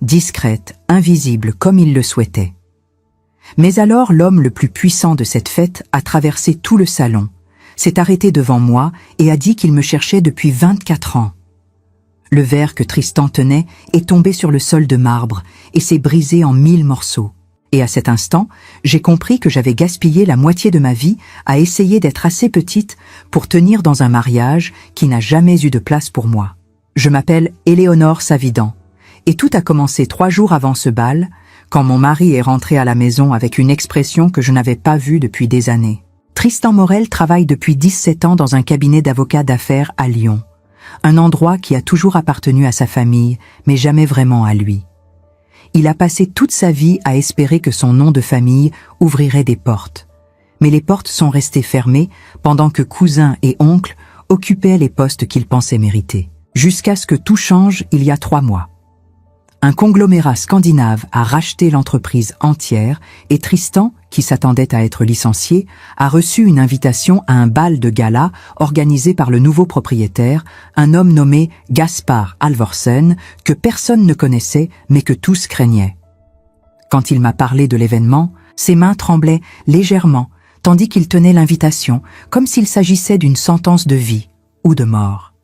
discrète, invisible comme il le souhaitait. Mais alors l'homme le plus puissant de cette fête a traversé tout le salon, s'est arrêté devant moi et a dit qu'il me cherchait depuis 24 ans. Le verre que Tristan tenait est tombé sur le sol de marbre et s'est brisé en 1000 morceaux. Et à cet instant, j'ai compris que j'avais gaspillé la moitié de ma vie à essayer d'être assez petite pour tenir dans un mariage qui n'a jamais eu de place pour moi. Je m'appelle Éléonore Savidan, et tout a commencé 3 jours avant ce bal, quand mon mari est rentré à la maison avec une expression que je n'avais pas vue depuis des années. Tristan Morel travaille depuis 17 ans dans un cabinet d'avocats d'affaires à Lyon, un endroit qui a toujours appartenu à sa famille, mais jamais vraiment à lui. Il a passé toute sa vie à espérer que son nom de famille ouvrirait des portes. Mais les portes sont restées fermées pendant que cousins et oncles occupaient les postes qu'ils pensaient mériter. Jusqu'à ce que tout change il y a 3 mois. Un conglomérat scandinave a racheté l'entreprise entière et Tristan, qui s'attendait à être licencié, a reçu une invitation à un bal de gala organisé par le nouveau propriétaire, un homme nommé Gaspar Alvorsen, que personne ne connaissait mais que tous craignaient. Quand il m'a parlé de l'événement, ses mains tremblaient légèrement, tandis qu'il tenait l'invitation, comme s'il s'agissait d'une sentence de vie ou de mort.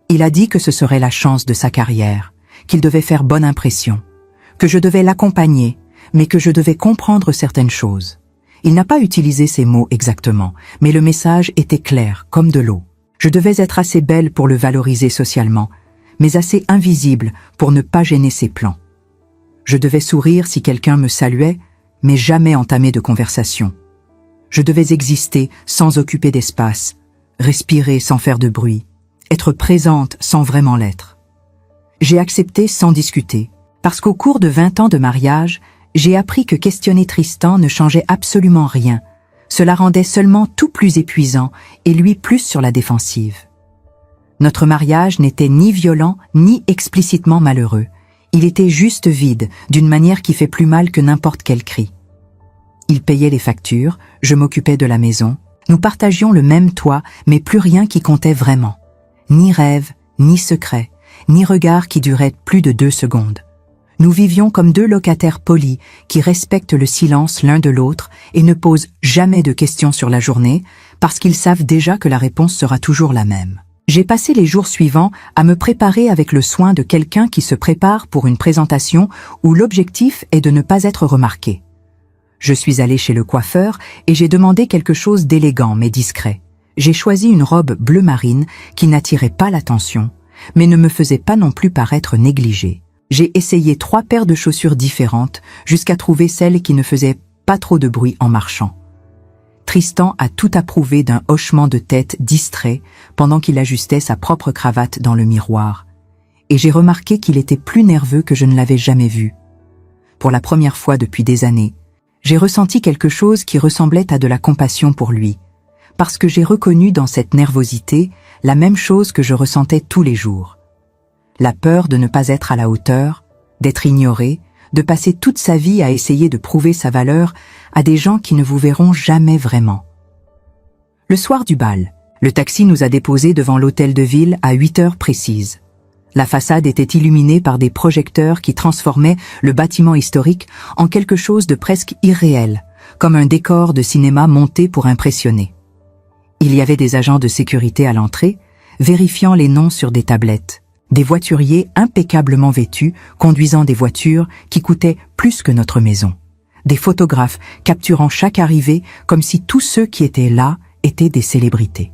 Il a dit que ce serait la chance de sa carrière, qu'il devait faire bonne impression, que je devais l'accompagner, mais que je devais comprendre certaines choses. Il n'a pas utilisé ces mots exactement, mais le message était clair, comme de l'eau. Je devais être assez belle pour le valoriser socialement, mais assez invisible pour ne pas gêner ses plans. Je devais sourire si quelqu'un me saluait, mais jamais entamer de conversation. Je devais exister sans occuper d'espace, respirer sans faire de bruit, être présente sans vraiment l'être. J'ai accepté sans discuter, parce qu'au cours de 20 ans de mariage, j'ai appris que questionner Tristan ne changeait absolument rien. Cela rendait seulement tout plus épuisant et lui plus sur la défensive. Notre mariage n'était ni violent ni explicitement malheureux. Il était juste vide, d'une manière qui fait plus mal que n'importe quel cri. Il payait les factures, je m'occupais de la maison. Nous partagions le même toit, mais plus rien qui comptait vraiment. Ni rêve, ni secret, ni regard qui durait plus de 2 secondes. Nous vivions comme 2 locataires polis qui respectent le silence l'un de l'autre et ne posent jamais de questions sur la journée parce qu'ils savent déjà que la réponse sera toujours la même. J'ai passé les jours suivants à me préparer avec le soin de quelqu'un qui se prépare pour une présentation où l'objectif est de ne pas être remarqué. Je suis allée chez le coiffeur et j'ai demandé quelque chose d'élégant mais discret. J'ai choisi une robe bleu marine qui n'attirait pas l'attention, mais ne me faisait pas non plus paraître négligée. J'ai essayé 3 paires de chaussures différentes jusqu'à trouver celle qui ne faisait pas trop de bruit en marchant. Tristan a tout approuvé d'un hochement de tête distrait pendant qu'il ajustait sa propre cravate dans le miroir. Et j'ai remarqué qu'il était plus nerveux que je ne l'avais jamais vu. Pour la première fois depuis des années, j'ai ressenti quelque chose qui ressemblait à de la compassion pour lui, parce que j'ai reconnu dans cette nervosité la même chose que je ressentais tous les jours. La peur de ne pas être à la hauteur, d'être ignoré, de passer toute sa vie à essayer de prouver sa valeur à des gens qui ne vous verront jamais vraiment. Le soir du bal, le taxi nous a déposés devant l'hôtel de ville à 8 heures précises. La façade était illuminée par des projecteurs qui transformaient le bâtiment historique en quelque chose de presque irréel, comme un décor de cinéma monté pour impressionner. Il y avait des agents de sécurité à l'entrée, vérifiant les noms sur des tablettes. Des voituriers impeccablement vêtus, conduisant des voitures qui coûtaient plus que notre maison. Des photographes capturant chaque arrivée comme si tous ceux qui étaient là étaient des célébrités.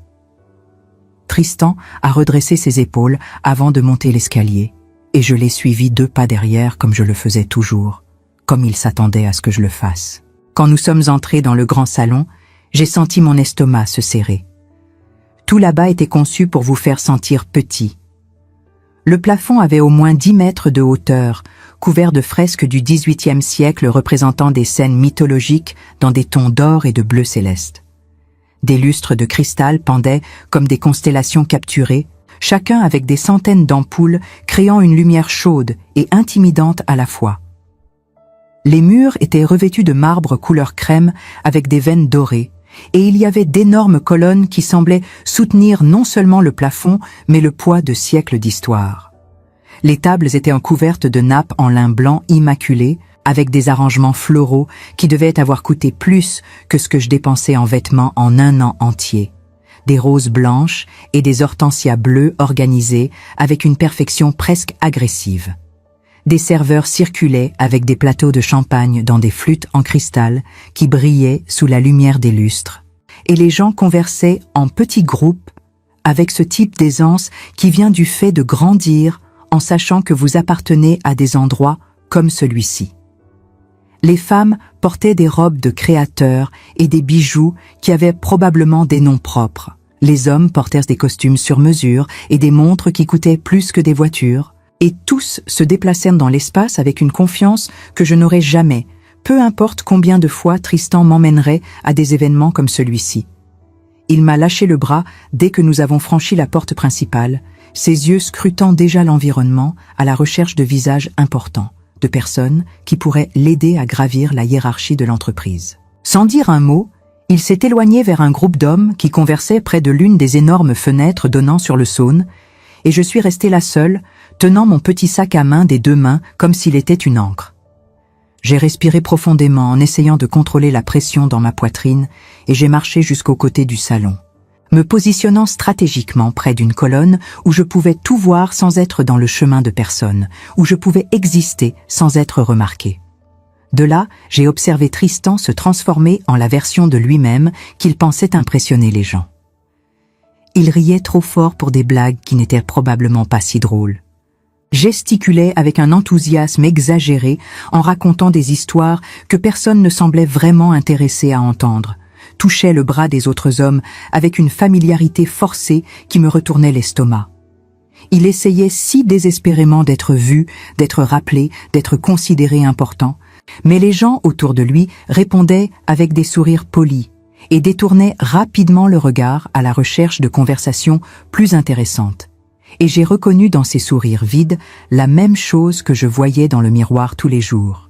Tristan a redressé ses épaules avant de monter l'escalier, et je l'ai suivi 2 pas derrière comme je le faisais toujours, comme il s'attendait à ce que je le fasse. Quand nous sommes entrés dans le grand salon, j'ai senti mon estomac se serrer. Tout là-bas était conçu pour vous faire sentir petit. Le plafond avait au moins 10 mètres de hauteur, couvert de fresques du XVIIIe siècle représentant des scènes mythologiques dans des tons d'or et de bleu céleste. Des lustres de cristal pendaient comme des constellations capturées, chacun avec des centaines d'ampoules créant une lumière chaude et intimidante à la fois. Les murs étaient revêtus de marbre couleur crème avec des veines dorées, et il y avait d'énormes colonnes qui semblaient soutenir non seulement le plafond, mais le poids de siècles d'histoire. Les tables étaient recouvertes de nappes en lin blanc immaculé, avec des arrangements floraux qui devaient avoir coûté plus que ce que je dépensais en vêtements en un an entier. Des roses blanches et des hortensias bleues organisées avec une perfection presque agressive. Des serveurs circulaient avec des plateaux de champagne dans des flûtes en cristal qui brillaient sous la lumière des lustres. Et les gens conversaient en petits groupes avec ce type d'aisance qui vient du fait de grandir en sachant que vous appartenez à des endroits comme celui-ci. Les femmes portaient des robes de créateurs et des bijoux qui avaient probablement des noms propres. Les hommes portèrent des costumes sur mesure et des montres qui coûtaient plus que des voitures. Et tous se déplacèrent dans l'espace avec une confiance que je n'aurais jamais, peu importe combien de fois Tristan m'emmènerait à des événements comme celui-ci. Il m'a lâché le bras dès que nous avons franchi la porte principale, ses yeux scrutant déjà l'environnement à la recherche de visages importants, de personnes qui pourraient l'aider à gravir la hiérarchie de l'entreprise. Sans dire un mot, il s'est éloigné vers un groupe d'hommes qui conversaient près de l'une des énormes fenêtres donnant sur le Saône, et je suis restée là seule, tenant mon petit sac à main des deux mains comme s'il était une ancre. J'ai respiré profondément en essayant de contrôler la pression dans ma poitrine et j'ai marché jusqu'au côté du salon, me positionnant stratégiquement près d'une colonne où je pouvais tout voir sans être dans le chemin de personne, où je pouvais exister sans être remarqué. De là, j'ai observé Tristan se transformer en la version de lui-même qu'il pensait impressionner les gens. Il riait trop fort pour des blagues qui n'étaient probablement pas si drôles. Gesticulait avec un enthousiasme exagéré en racontant des histoires que personne ne semblait vraiment intéressé à entendre, touchait le bras des autres hommes avec une familiarité forcée qui me retournait l'estomac. Il essayait si désespérément d'être vu, d'être rappelé, d'être considéré important, mais les gens autour de lui répondaient avec des sourires polis et détournaient rapidement le regard à la recherche de conversations plus intéressantes. Et j'ai reconnu dans ces sourires vides la même chose que je voyais dans le miroir tous les jours.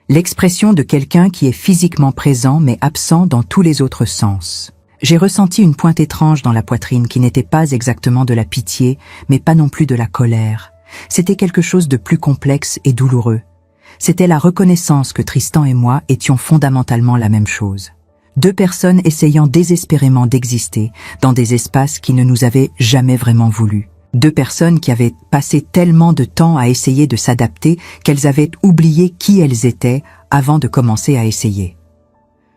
L'expression de quelqu'un qui est physiquement présent mais absent dans tous les autres sens. J'ai ressenti une pointe étrange dans la poitrine qui n'était pas exactement de la pitié, mais pas non plus de la colère. C'était quelque chose de plus complexe et douloureux. C'était la reconnaissance que Tristan et moi étions fondamentalement la même chose. Deux personnes essayant désespérément d'exister dans des espaces qui ne nous avaient jamais vraiment voulu. Deux personnes qui avaient passé tellement de temps à essayer de s'adapter qu'elles avaient oublié qui elles étaient avant de commencer à essayer.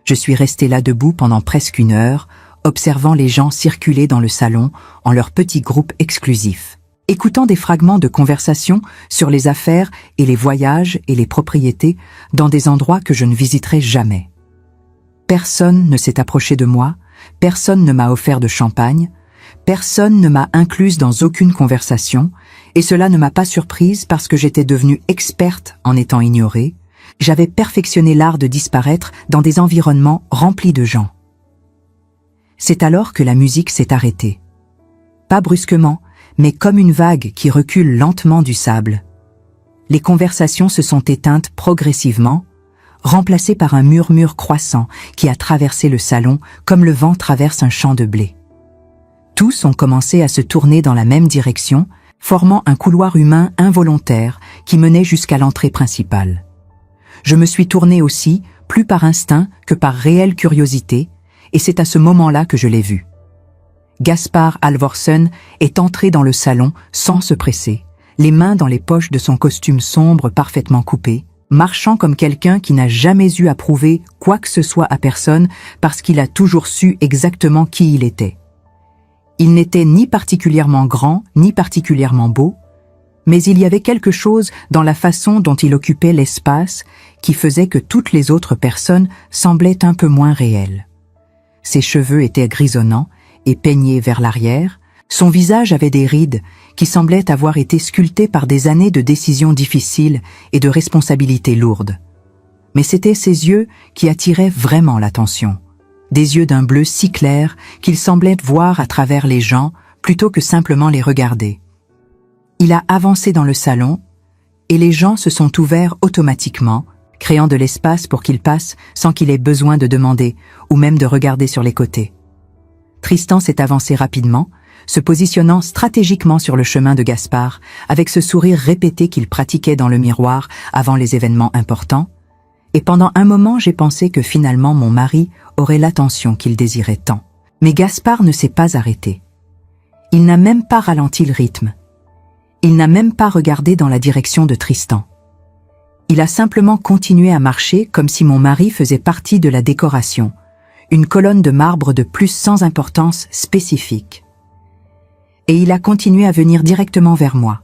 Je suis restée là debout pendant presque une heure, observant les gens circuler dans le salon en leur petit groupe exclusif, écoutant des fragments de conversation sur les affaires et les voyages et les propriétés dans des endroits que je ne visiterai jamais. Personne ne s'est approché de moi, personne ne m'a offert de champagne, personne ne m'a incluse dans aucune conversation, et cela ne m'a pas surprise parce que j'étais devenue experte en étant ignorée. J'avais perfectionné l'art de disparaître dans des environnements remplis de gens. C'est alors que la musique s'est arrêtée. Pas brusquement, mais comme une vague qui recule lentement du sable. Les conversations se sont éteintes progressivement, remplacées par un murmure croissant qui a traversé le salon comme le vent traverse un champ de blé. Tous ont commencé à se tourner dans la même direction, formant un couloir humain involontaire qui menait jusqu'à l'entrée principale. Je me suis tournée aussi, plus par instinct que par réelle curiosité, et c'est à ce moment-là que je l'ai vu. Gaspard Halvorsen est entré dans le salon sans se presser, les mains dans les poches de son costume sombre parfaitement coupé, marchant comme quelqu'un qui n'a jamais eu à prouver quoi que ce soit à personne parce qu'il a toujours su exactement qui il était. Il n'était ni particulièrement grand, ni particulièrement beau, mais il y avait quelque chose dans la façon dont il occupait l'espace qui faisait que toutes les autres personnes semblaient un peu moins réelles. Ses cheveux étaient grisonnants et peignés vers l'arrière, son visage avait des rides qui semblaient avoir été sculptées par des années de décisions difficiles et de responsabilités lourdes. Mais c'étaient ses yeux qui attiraient vraiment l'attention. Des yeux d'un bleu si clair qu'il semblait voir à travers les gens plutôt que simplement les regarder. Il a avancé dans le salon et les gens se sont ouverts automatiquement, créant de l'espace pour qu'il passe sans qu'il ait besoin de demander ou même de regarder sur les côtés. Tristan s'est avancé rapidement, se positionnant stratégiquement sur le chemin de Gaspard, avec ce sourire répété qu'il pratiquait dans le miroir avant les événements importants. Et pendant un moment, j'ai pensé que finalement mon mari aurait l'attention qu'il désirait tant. Mais Gaspard ne s'est pas arrêté. Il n'a même pas ralenti le rythme. Il n'a même pas regardé dans la direction de Tristan. Il a simplement continué à marcher comme si mon mari faisait partie de la décoration, une colonne de marbre de plus sans importance spécifique. Et il a continué à venir directement vers moi.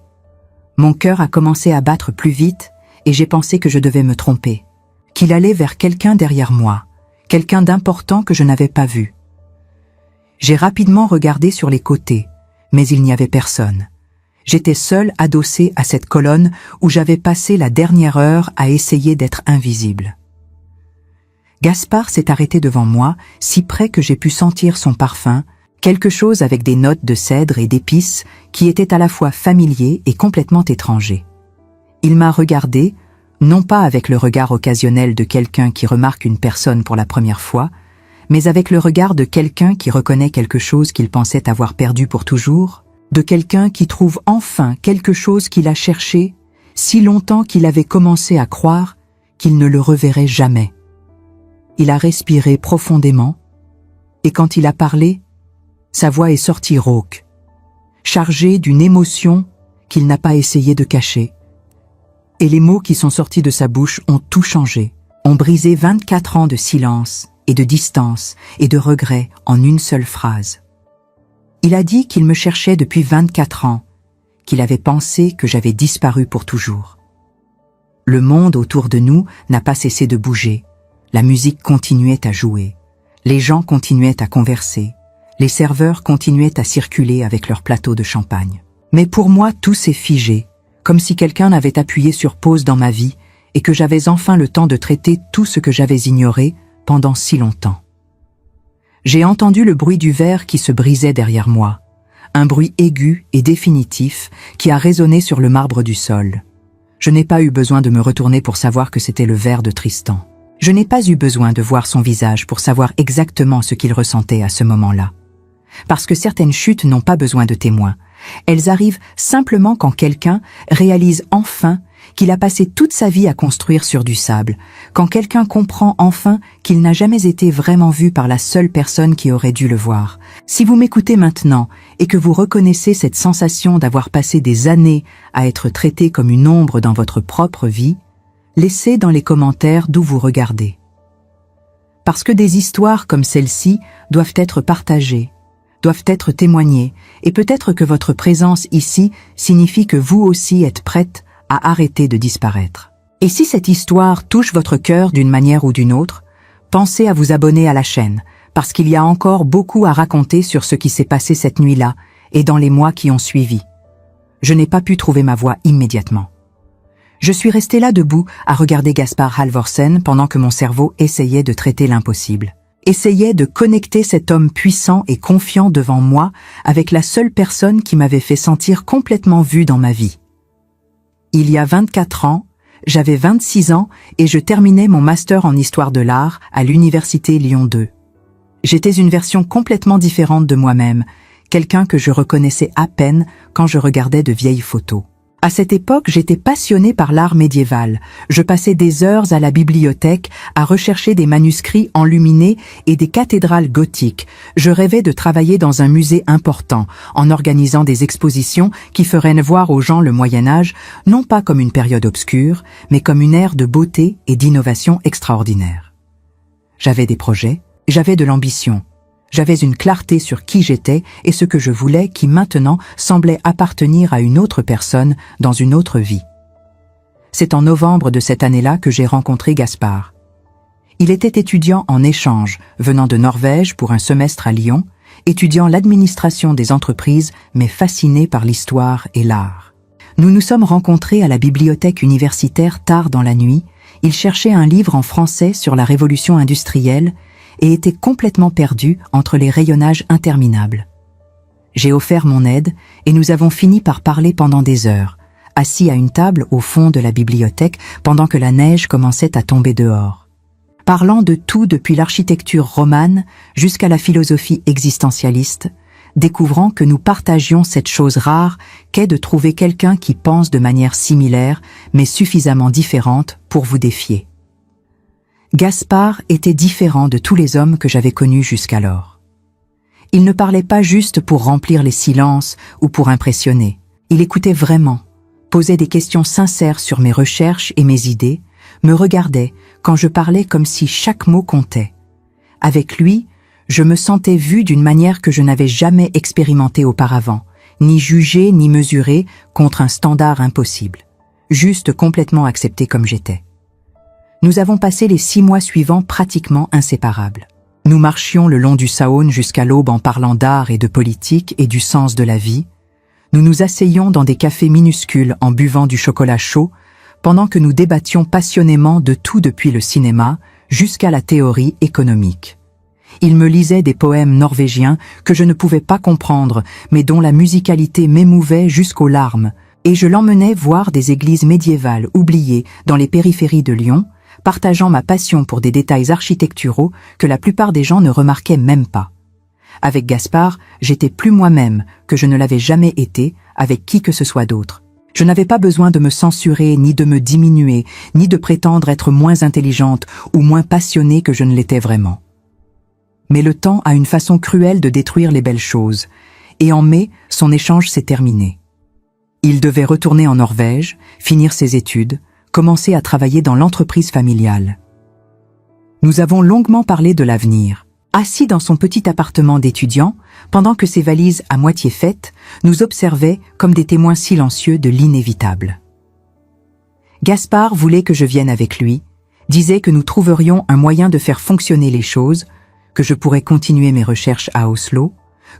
Mon cœur a commencé à battre plus vite et j'ai pensé que je devais me tromper, qu'il allait vers quelqu'un derrière moi, quelqu'un d'important que je n'avais pas vu. J'ai rapidement regardé sur les côtés, mais il n'y avait personne. J'étais seul adossé à cette colonne où j'avais passé la dernière heure à essayer d'être invisible. Gaspard s'est arrêté devant moi, si près que j'ai pu sentir son parfum, quelque chose avec des notes de cèdre et d'épices qui était à la fois familier et complètement étranger. Il m'a regardé, non pas avec le regard occasionnel de quelqu'un qui remarque une personne pour la première fois, mais avec le regard de quelqu'un qui reconnaît quelque chose qu'il pensait avoir perdu pour toujours, de quelqu'un qui trouve enfin quelque chose qu'il a cherché si longtemps qu'il avait commencé à croire qu'il ne le reverrait jamais. Il a respiré profondément, et quand il a parlé, sa voix est sortie rauque, chargée d'une émotion qu'il n'a pas essayé de cacher. Et les mots qui sont sortis de sa bouche ont tout changé, ont brisé 24 ans de silence et de distance et de regret en une seule phrase. Il a dit qu'il me cherchait depuis 24 ans, qu'il avait pensé que j'avais disparu pour toujours. Le monde autour de nous n'a pas cessé de bouger, la musique continuait à jouer, les gens continuaient à converser, les serveurs continuaient à circuler avec leurs plateaux de champagne. Mais pour moi, tout s'est figé, comme si quelqu'un avait appuyé sur pause dans ma vie et que j'avais enfin le temps de traiter tout ce que j'avais ignoré pendant si longtemps. J'ai entendu le bruit du verre qui se brisait derrière moi, un bruit aigu et définitif qui a résonné sur le marbre du sol. Je n'ai pas eu besoin de me retourner pour savoir que c'était le verre de Tristan. Je n'ai pas eu besoin de voir son visage pour savoir exactement ce qu'il ressentait à ce moment-là. Parce que certaines chutes n'ont pas besoin de témoins. Elles arrivent simplement quand quelqu'un réalise enfin qu'il a passé toute sa vie à construire sur du sable, quand quelqu'un comprend enfin qu'il n'a jamais été vraiment vu par la seule personne qui aurait dû le voir. Si vous m'écoutez maintenant et que vous reconnaissez cette sensation d'avoir passé des années à être traité comme une ombre dans votre propre vie, laissez dans les commentaires d'où vous regardez. Parce que des histoires comme celle-ci doivent être partagées, doivent être témoignées, et peut-être que votre présence ici signifie que vous aussi êtes prête à arrêter de disparaître. Et si cette histoire touche votre cœur d'une manière ou d'une autre, pensez à vous abonner à la chaîne, parce qu'il y a encore beaucoup à raconter sur ce qui s'est passé cette nuit-là et dans les mois qui ont suivi. Je n'ai pas pu trouver ma voix immédiatement. Je suis resté là debout à regarder Gaspard Halvorsen pendant que mon cerveau essayait de traiter l'impossible. Essayait de connecter cet homme puissant et confiant devant moi avec la seule personne qui m'avait fait sentir complètement vue dans ma vie. Il y a 24 ans, j'avais 26 ans et je terminais mon master en histoire de l'art à l'université Lyon 2. J'étais une version complètement différente de moi-même, quelqu'un que je reconnaissais à peine quand je regardais de vieilles photos. À cette époque, j'étais passionnée par l'art médiéval. Je passais des heures à la bibliothèque à rechercher des manuscrits enluminés et des cathédrales gothiques. Je rêvais de travailler dans un musée important, en organisant des expositions qui feraient voir aux gens le Moyen-Âge, non pas comme une période obscure, mais comme une ère de beauté et d'innovation extraordinaire. J'avais des projets, j'avais de l'ambition. J'avais une clarté sur qui j'étais et ce que je voulais qui maintenant semblait appartenir à une autre personne dans une autre vie. C'est en novembre de cette année-là que j'ai rencontré Gaspard. Il était étudiant en échange, venant de Norvège pour un semestre à Lyon, étudiant l'administration des entreprises mais fasciné par l'histoire et l'art. Nous nous sommes rencontrés à la bibliothèque universitaire tard dans la nuit. Il cherchait un livre en français sur la révolution industrielle et était complètement perdu entre les rayonnages interminables. J'ai offert mon aide et nous avons fini par parler pendant des heures, assis à une table au fond de la bibliothèque pendant que la neige commençait à tomber dehors. Parlant de tout depuis l'architecture romane jusqu'à la philosophie existentialiste, découvrant que nous partagions cette chose rare qu'est de trouver quelqu'un qui pense de manière similaire, mais suffisamment différente pour vous défier. Gaspard était différent de tous les hommes que j'avais connus jusqu'alors. Il ne parlait pas juste pour remplir les silences ou pour impressionner. Il écoutait vraiment, posait des questions sincères sur mes recherches et mes idées, me regardait quand je parlais comme si chaque mot comptait. Avec lui, je me sentais vue d'une manière que je n'avais jamais expérimentée auparavant, ni jugée ni mesurée contre un standard impossible, juste complètement acceptée comme j'étais. Nous avons passé les 6 mois suivants pratiquement inséparables. Nous marchions le long du Saône jusqu'à l'aube en parlant d'art et de politique et du sens de la vie. Nous nous asseyions dans des cafés minuscules en buvant du chocolat chaud, pendant que nous débattions passionnément de tout depuis le cinéma jusqu'à la théorie économique. Il me lisait des poèmes norvégiens que je ne pouvais pas comprendre, mais dont la musicalité m'émouvait jusqu'aux larmes, et je l'emmenais voir des églises médiévales oubliées dans les périphéries de Lyon, partageant ma passion pour des détails architecturaux que la plupart des gens ne remarquaient même pas. Avec Gaspard, j'étais plus moi-même que je ne l'avais jamais été avec qui que ce soit d'autre. Je n'avais pas besoin de me censurer, ni de me diminuer, ni de prétendre être moins intelligente ou moins passionnée que je ne l'étais vraiment. Mais le temps a une façon cruelle de détruire les belles choses, et en mai, son échange s'est terminé. Il devait retourner en Norvège, finir ses études, commencer à travailler dans l'entreprise familiale. Nous avons longuement parlé de l'avenir. Assis dans son petit appartement d'étudiant, pendant que ses valises à moitié faites nous observaient comme des témoins silencieux de l'inévitable. Gaspard voulait que je vienne avec lui, disait que nous trouverions un moyen de faire fonctionner les choses, que je pourrais continuer mes recherches à Oslo,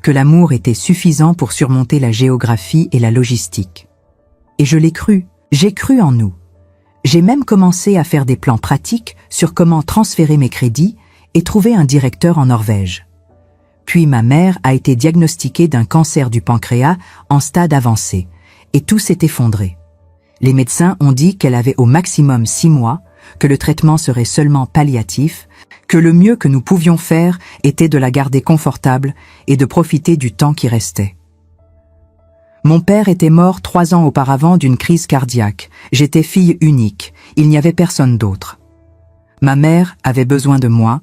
que l'amour était suffisant pour surmonter la géographie et la logistique. Et je l'ai cru, j'ai cru en nous. J'ai même commencé à faire des plans pratiques sur comment transférer mes crédits et trouver un directeur en Norvège. Puis ma mère a été diagnostiquée d'un cancer du pancréas en stade avancé, et tout s'est effondré. Les médecins ont dit qu'elle avait au maximum 6 mois, que le traitement serait seulement palliatif, que le mieux que nous pouvions faire était de la garder confortable et de profiter du temps qui restait. Mon père était mort 3 ans auparavant d'une crise cardiaque. J'étais fille unique, il n'y avait personne d'autre. Ma mère avait besoin de moi,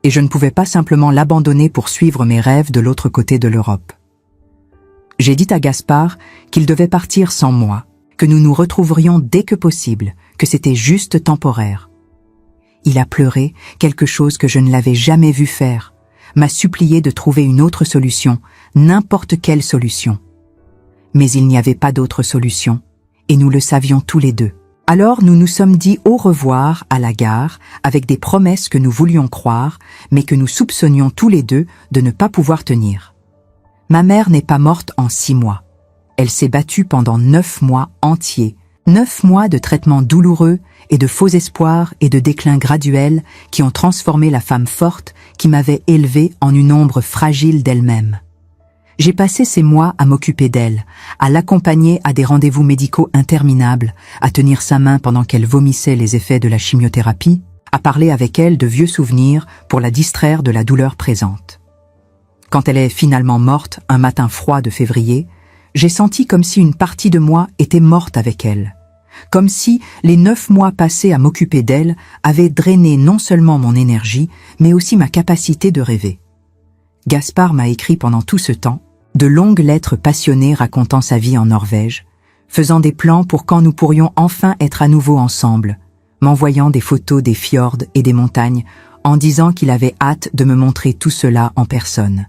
et je ne pouvais pas simplement l'abandonner pour suivre mes rêves de l'autre côté de l'Europe. J'ai dit à Gaspard qu'il devait partir sans moi, que nous nous retrouverions dès que possible, que c'était juste temporaire. Il a pleuré, quelque chose que je ne l'avais jamais vu faire, m'a supplié de trouver une autre solution, n'importe quelle solution. Mais il n'y avait pas d'autre solution, et nous le savions tous les deux. Alors nous nous sommes dit au revoir à la gare avec des promesses que nous voulions croire, mais que nous soupçonnions tous les deux de ne pas pouvoir tenir. Ma mère n'est pas morte en 6 mois. Elle s'est battue pendant 9 mois entiers, 9 mois de traitements douloureux et de faux espoirs et de déclins graduels qui ont transformé la femme forte qui m'avait élevée en une ombre fragile d'elle-même. J'ai passé ces mois à m'occuper d'elle, à l'accompagner à des rendez-vous médicaux interminables, à tenir sa main pendant qu'elle vomissait les effets de la chimiothérapie, à parler avec elle de vieux souvenirs pour la distraire de la douleur présente. Quand elle est finalement morte un matin froid de février, j'ai senti comme si une partie de moi était morte avec elle, comme si les 9 mois passés à m'occuper d'elle avaient drainé non seulement mon énergie, mais aussi ma capacité de rêver. Gaspard m'a écrit pendant tout ce temps de longues lettres passionnées racontant sa vie en Norvège, faisant des plans pour quand nous pourrions enfin être à nouveau ensemble, m'envoyant des photos des fjords et des montagnes, en disant qu'il avait hâte de me montrer tout cela en personne.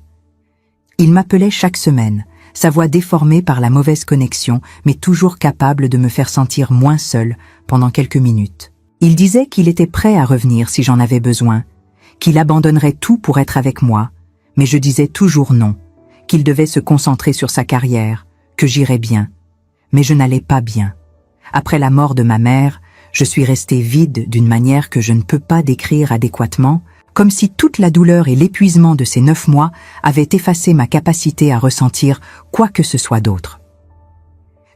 Il m'appelait chaque semaine, sa voix déformée par la mauvaise connexion, mais toujours capable de me faire sentir moins seule pendant quelques minutes. Il disait qu'il était prêt à revenir si j'en avais besoin, qu'il abandonnerait tout pour être avec moi, mais je disais toujours non, qu'il devait se concentrer sur sa carrière, que j'irais bien. Mais je n'allais pas bien. Après la mort de ma mère, je suis restée vide d'une manière que je ne peux pas décrire adéquatement, comme si toute la douleur et l'épuisement de ces 9 mois avaient effacé ma capacité à ressentir quoi que ce soit d'autre.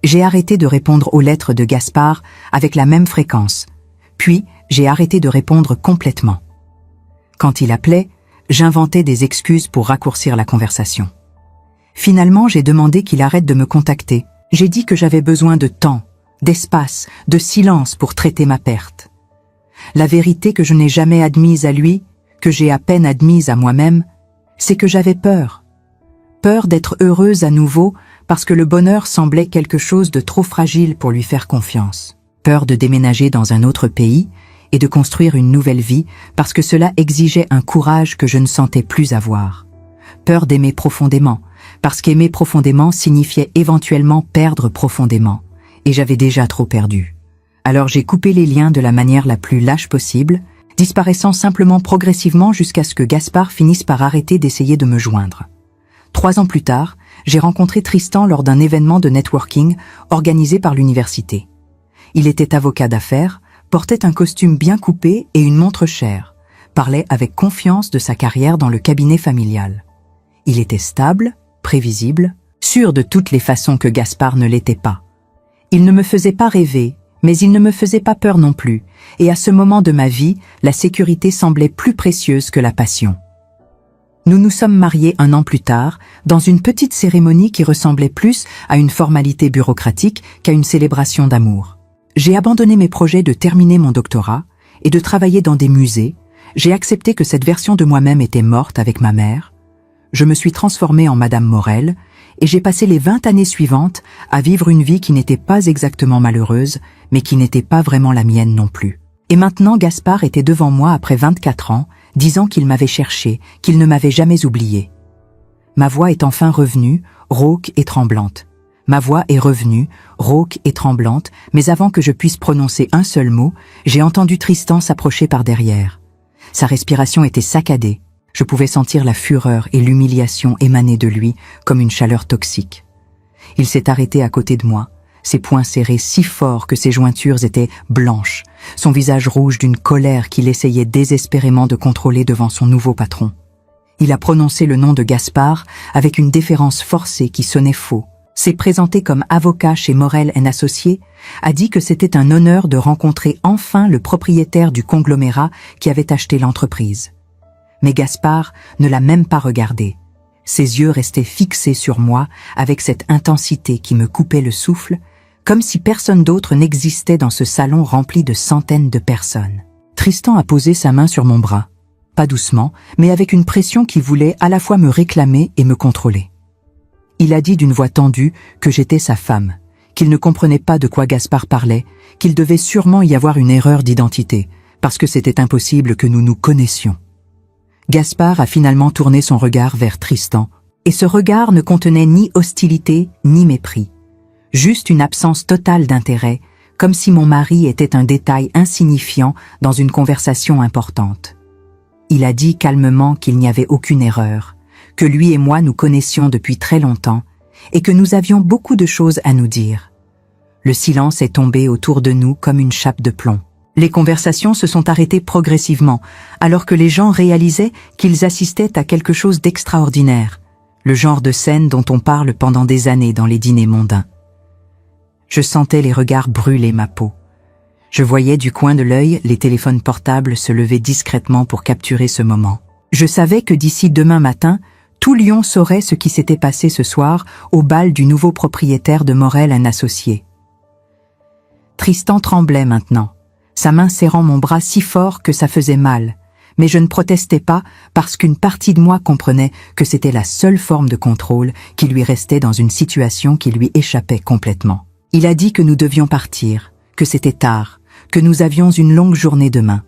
J'ai arrêté de répondre aux lettres de Gaspard avec la même fréquence, puis j'ai arrêté de répondre complètement. Quand il appelait, j'inventais des excuses pour raccourcir la conversation. Finalement, j'ai demandé qu'il arrête de me contacter. J'ai dit que j'avais besoin de temps, d'espace, de silence pour traiter ma perte. La vérité que je n'ai jamais admise à lui, que j'ai à peine admise à moi-même, c'est que j'avais peur. Peur d'être heureuse à nouveau parce que le bonheur semblait quelque chose de trop fragile pour lui faire confiance. Peur de déménager dans un autre pays et de construire une nouvelle vie parce que cela exigeait un courage que je ne sentais plus avoir. Peur d'aimer profondément, parce qu'aimer profondément signifiait éventuellement perdre profondément, et j'avais déjà trop perdu. Alors j'ai coupé les liens de la manière la plus lâche possible, disparaissant simplement progressivement jusqu'à ce que Gaspard finisse par arrêter d'essayer de me joindre. 3 ans plus tard, j'ai rencontré Tristan lors d'un événement de networking organisé par l'université. Il était avocat d'affaires, portait un costume bien coupé et une montre chère, parlait avec confiance de sa carrière dans le cabinet familial. Il était stable, prévisible, sûr de toutes les façons que Gaspard ne l'était pas. Il ne me faisait pas rêver, mais il ne me faisait pas peur non plus, et à ce moment de ma vie, la sécurité semblait plus précieuse que la passion. Nous nous sommes mariés 1 an plus tard, dans une petite cérémonie qui ressemblait plus à une formalité bureaucratique qu'à une célébration d'amour. J'ai abandonné mes projets de terminer mon doctorat et de travailler dans des musées. J'ai accepté que cette version de moi-même était morte avec ma mère. Je me suis transformée en Madame Morel et j'ai passé les 20 années suivantes à vivre une vie qui n'était pas exactement malheureuse, mais qui n'était pas vraiment la mienne non plus. Et maintenant, Gaspard était devant moi après 24 ans, disant qu'il m'avait cherché, qu'il ne m'avait jamais oublié. Ma voix est enfin revenue, rauque et tremblante. Ma voix est revenue, rauque et tremblante, mais avant que je puisse prononcer un seul mot, j'ai entendu Tristan s'approcher par derrière. Sa respiration était saccadée. Je pouvais sentir la fureur et l'humiliation émaner de lui comme une chaleur toxique. Il s'est arrêté à côté de moi, ses poings serrés si fort que ses jointures étaient blanches, son visage rouge d'une colère qu'il essayait désespérément de contrôler devant son nouveau patron. Il a prononcé le nom de Gaspard avec une déférence forcée qui sonnait faux. S'est présenté comme avocat chez Morel & Associés, a dit que c'était un honneur de rencontrer enfin le propriétaire du conglomérat qui avait acheté l'entreprise. Mais Gaspard ne l'a même pas regardé. Ses yeux restaient fixés sur moi avec cette intensité qui me coupait le souffle, comme si personne d'autre n'existait dans ce salon rempli de centaines de personnes. Tristan a posé sa main sur mon bras, pas doucement, mais avec une pression qui voulait à la fois me réclamer et me contrôler. Il a dit d'une voix tendue que j'étais sa femme, qu'il ne comprenait pas de quoi Gaspard parlait, qu'il devait sûrement y avoir une erreur d'identité, parce que c'était impossible que nous nous connaissions. Gaspard a finalement tourné son regard vers Tristan, et ce regard ne contenait ni hostilité ni mépris, juste une absence totale d'intérêt, comme si mon mari était un détail insignifiant dans une conversation importante. Il a dit calmement qu'il n'y avait aucune erreur, que lui et moi nous connaissions depuis très longtemps, et que nous avions beaucoup de choses à nous dire. Le silence est tombé autour de nous comme une chape de plomb. Les conversations se sont arrêtées progressivement, alors que les gens réalisaient qu'ils assistaient à quelque chose d'extraordinaire, le genre de scène dont on parle pendant des années dans les dîners mondains. Je sentais les regards brûler ma peau. Je voyais du coin de l'œil les téléphones portables se lever discrètement pour capturer ce moment. Je savais que d'ici demain matin, tout Lyon saurait ce qui s'était passé ce soir au bal du nouveau propriétaire de Morel & Associés. Tristan tremblait maintenant, sa main serrant mon bras si fort que ça faisait mal, mais je ne protestais pas parce qu'une partie de moi comprenait que c'était la seule forme de contrôle qui lui restait dans une situation qui lui échappait complètement. Il a dit que nous devions partir, que c'était tard, que nous avions une longue journée demain.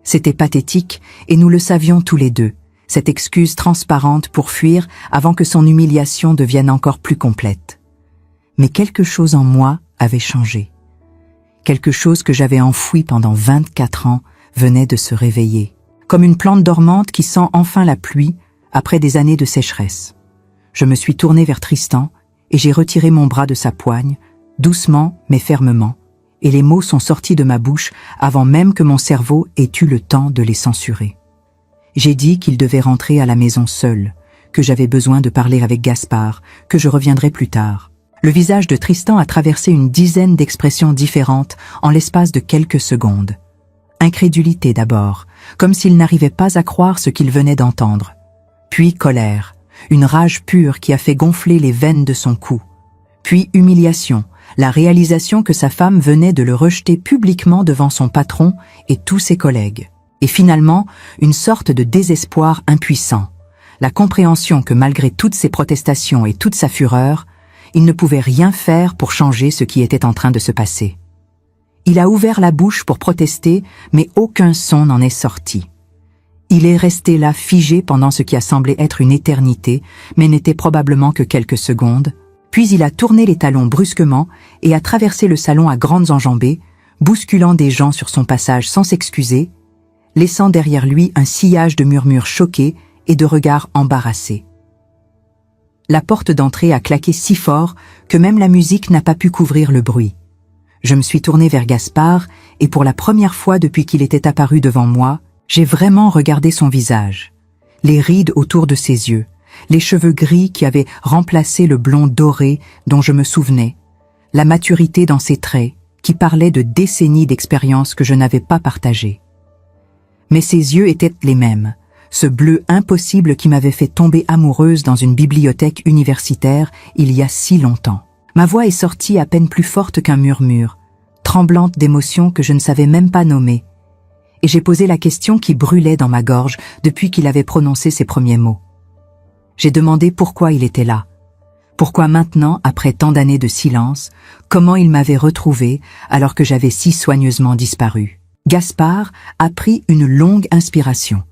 C'était pathétique et nous le savions tous les deux, cette excuse transparente pour fuir avant que son humiliation devienne encore plus complète. Mais quelque chose en moi avait changé. Quelque chose que j'avais enfoui pendant 24 ans venait de se réveiller, comme une plante dormante qui sent enfin la pluie après des années de sécheresse. Je me suis tournée vers Tristan et j'ai retiré mon bras de sa poigne, doucement mais fermement, et les mots sont sortis de ma bouche avant même que mon cerveau ait eu le temps de les censurer. J'ai dit qu'il devait rentrer à la maison seul, que j'avais besoin de parler avec Gaspard, que je reviendrais plus tard. Le visage de Tristan a traversé une dizaine d'expressions différentes en l'espace de quelques secondes. Incrédulité d'abord, comme s'il n'arrivait pas à croire ce qu'il venait d'entendre. Puis colère, une rage pure qui a fait gonfler les veines de son cou. Puis humiliation, la réalisation que sa femme venait de le rejeter publiquement devant son patron et tous ses collègues. Et finalement, une sorte de désespoir impuissant, la compréhension que malgré toutes ses protestations et toute sa fureur, il ne pouvait rien faire pour changer ce qui était en train de se passer. Il a ouvert la bouche pour protester, mais aucun son n'en est sorti. Il est resté là figé pendant ce qui a semblé être une éternité, mais n'était probablement que quelques secondes, puis il a tourné les talons brusquement et a traversé le salon à grandes enjambées, bousculant des gens sur son passage sans s'excuser, laissant derrière lui un sillage de murmures choqués et de regards embarrassés. La porte d'entrée a claqué si fort que même la musique n'a pas pu couvrir le bruit. Je me suis tournée vers Gaspard et pour la première fois depuis qu'il était apparu devant moi, j'ai vraiment regardé son visage, les rides autour de ses yeux, les cheveux gris qui avaient remplacé le blond doré dont je me souvenais, la maturité dans ses traits qui parlaient de décennies d'expérience que je n'avais pas partagées. Mais ses yeux étaient les mêmes, ce bleu impossible qui m'avait fait tomber amoureuse dans une bibliothèque universitaire il y a si longtemps. Ma voix est sortie à peine plus forte qu'un murmure, tremblante d'émotions que je ne savais même pas nommer, et j'ai posé la question qui brûlait dans ma gorge depuis qu'il avait prononcé ses premiers mots. J'ai demandé pourquoi il était là, pourquoi maintenant, après tant d'années de silence, comment il m'avait retrouvée alors que j'avais si soigneusement disparu. Gaspard a pris une longue inspiration,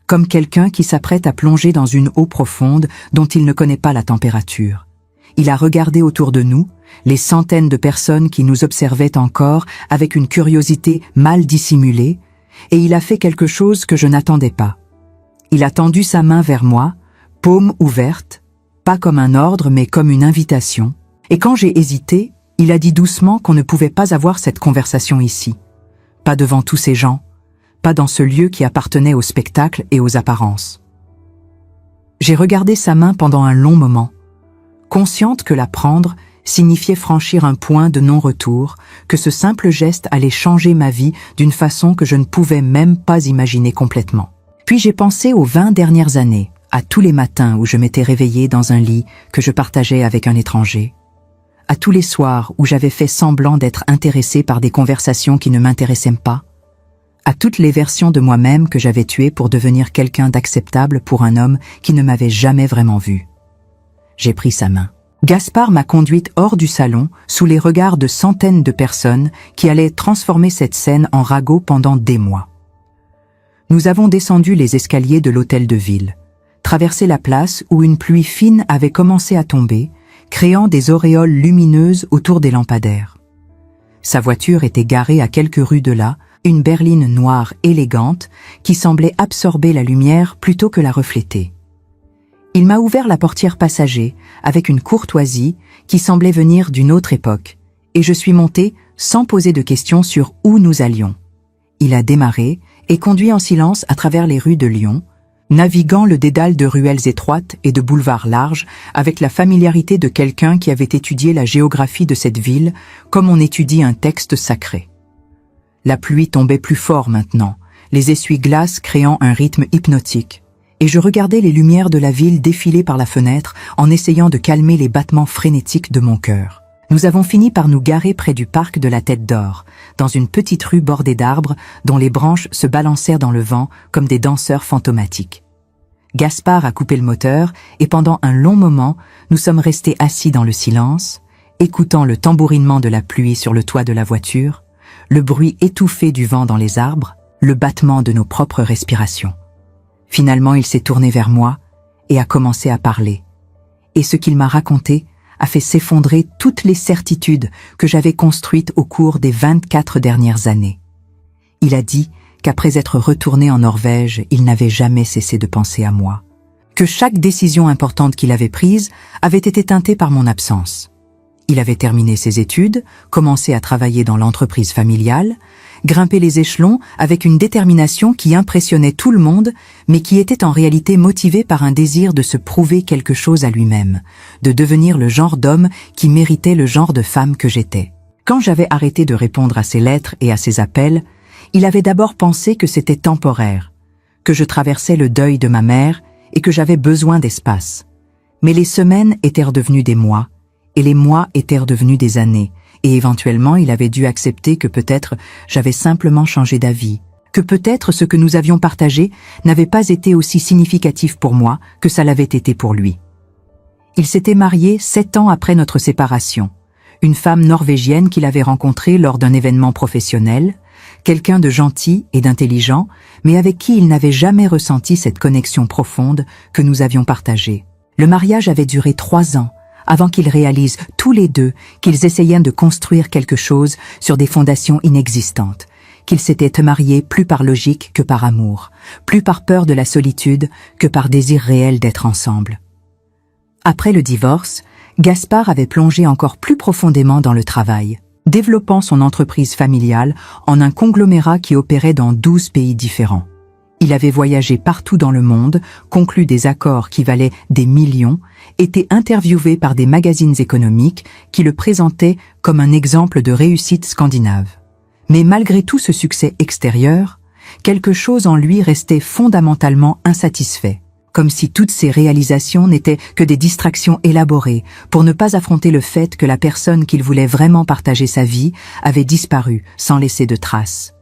comme quelqu'un qui s'apprête à plonger dans une eau profonde dont il ne connaît pas la température. Il a regardé autour de nous, les centaines de personnes qui nous observaient encore avec une curiosité mal dissimulée, et il a fait quelque chose que je n'attendais pas. Il a tendu sa main vers moi, paume ouverte, pas comme un ordre mais comme une invitation, et quand j'ai hésité, il a dit doucement qu'on ne pouvait pas avoir cette conversation ici. Pas devant tous ces gens, pas dans ce lieu qui appartenait au spectacle et aux apparences. J'ai regardé sa main pendant un long moment, consciente que la prendre signifiait franchir un point de non-retour, que ce simple geste allait changer ma vie d'une façon que je ne pouvais même pas imaginer complètement. Puis j'ai pensé aux 20 dernières années, à tous les matins où je m'étais réveillée dans un lit que je partageais avec un étranger, à tous les soirs où j'avais fait semblant d'être intéressée par des conversations qui ne m'intéressaient pas, à toutes les versions de moi-même que j'avais tuées pour devenir quelqu'un d'acceptable pour un homme qui ne m'avait jamais vraiment vu. J'ai pris sa main. Gaspard m'a conduite hors du salon, sous les regards de centaines de personnes qui allaient transformer cette scène en ragot pendant des mois. Nous avons descendu les escaliers de l'hôtel de ville, traversé la place où une pluie fine avait commencé à tomber, créant des auréoles lumineuses autour des lampadaires. Sa voiture était garée à quelques rues de là, une berline noire élégante qui semblait absorber la lumière plutôt que la refléter. Il m'a ouvert la portière passager avec une courtoisie qui semblait venir d'une autre époque, et je suis montée sans poser de questions sur où nous allions. Il a démarré et conduit en silence à travers les rues de Lyon, naviguant le dédale de ruelles étroites et de boulevards larges avec la familiarité de quelqu'un qui avait étudié la géographie de cette ville comme on étudie un texte sacré. La pluie tombait plus fort maintenant, les essuie-glaces créant un rythme hypnotique, et je regardais les lumières de la ville défiler par la fenêtre en essayant de calmer les battements frénétiques de mon cœur. Nous avons fini par nous garer près du parc de la Tête d'Or, dans une petite rue bordée d'arbres dont les branches se balancèrent dans le vent comme des danseurs fantomatiques. Gaspard a coupé le moteur et pendant un long moment, nous sommes restés assis dans le silence, écoutant le tambourinement de la pluie sur le toit de la voiture, le bruit étouffé du vent dans les arbres, le battement de nos propres respirations. Finalement, il s'est tourné vers moi et a commencé à parler. Et ce qu'il m'a raconté a fait s'effondrer toutes les certitudes que j'avais construites au cours des 24 dernières années. Il a dit qu'après être retourné en Norvège, il n'avait jamais cessé de penser à moi, que chaque décision importante qu'il avait prise avait été teintée par mon absence. Il avait terminé ses études, commencé à travailler dans l'entreprise familiale, grimpé les échelons avec une détermination qui impressionnait tout le monde, mais qui était en réalité motivée par un désir de se prouver quelque chose à lui-même, de devenir le genre d'homme qui méritait le genre de femme que j'étais. Quand j'avais arrêté de répondre à ses lettres et à ses appels, il avait d'abord pensé que c'était temporaire, que je traversais le deuil de ma mère et que j'avais besoin d'espace, Mais les semaines étaient redevenues des mois, et les mois étaient redevenus des années, et éventuellement il avait dû accepter que peut-être j'avais simplement changé d'avis, que peut-être ce que nous avions partagé n'avait pas été aussi significatif pour moi que ça l'avait été pour lui. Il s'était marié 7 ans après notre séparation, une femme norvégienne qu'il avait rencontrée lors d'un événement professionnel, quelqu'un de gentil et d'intelligent, mais avec qui il n'avait jamais ressenti cette connexion profonde que nous avions partagée. Le mariage avait duré 3 ans, avant qu'ils réalisent tous les deux qu'ils essayaient de construire quelque chose sur des fondations inexistantes, qu'ils s'étaient mariés plus par logique que par amour, plus par peur de la solitude que par désir réel d'être ensemble. Après le divorce, Gaspard avait plongé encore plus profondément dans le travail, développant son entreprise familiale en un conglomérat qui opérait dans 12 pays différents. Il avait voyagé partout dans le monde, conclu des accords qui valaient des millions, été interviewé par des magazines économiques qui le présentaient comme un exemple de réussite scandinave. Mais malgré tout ce succès extérieur, quelque chose en lui restait fondamentalement insatisfait, comme si toutes ces réalisations n'étaient que des distractions élaborées pour ne pas affronter le fait que la personne qu'il voulait vraiment partager sa vie avait disparu sans laisser de traces.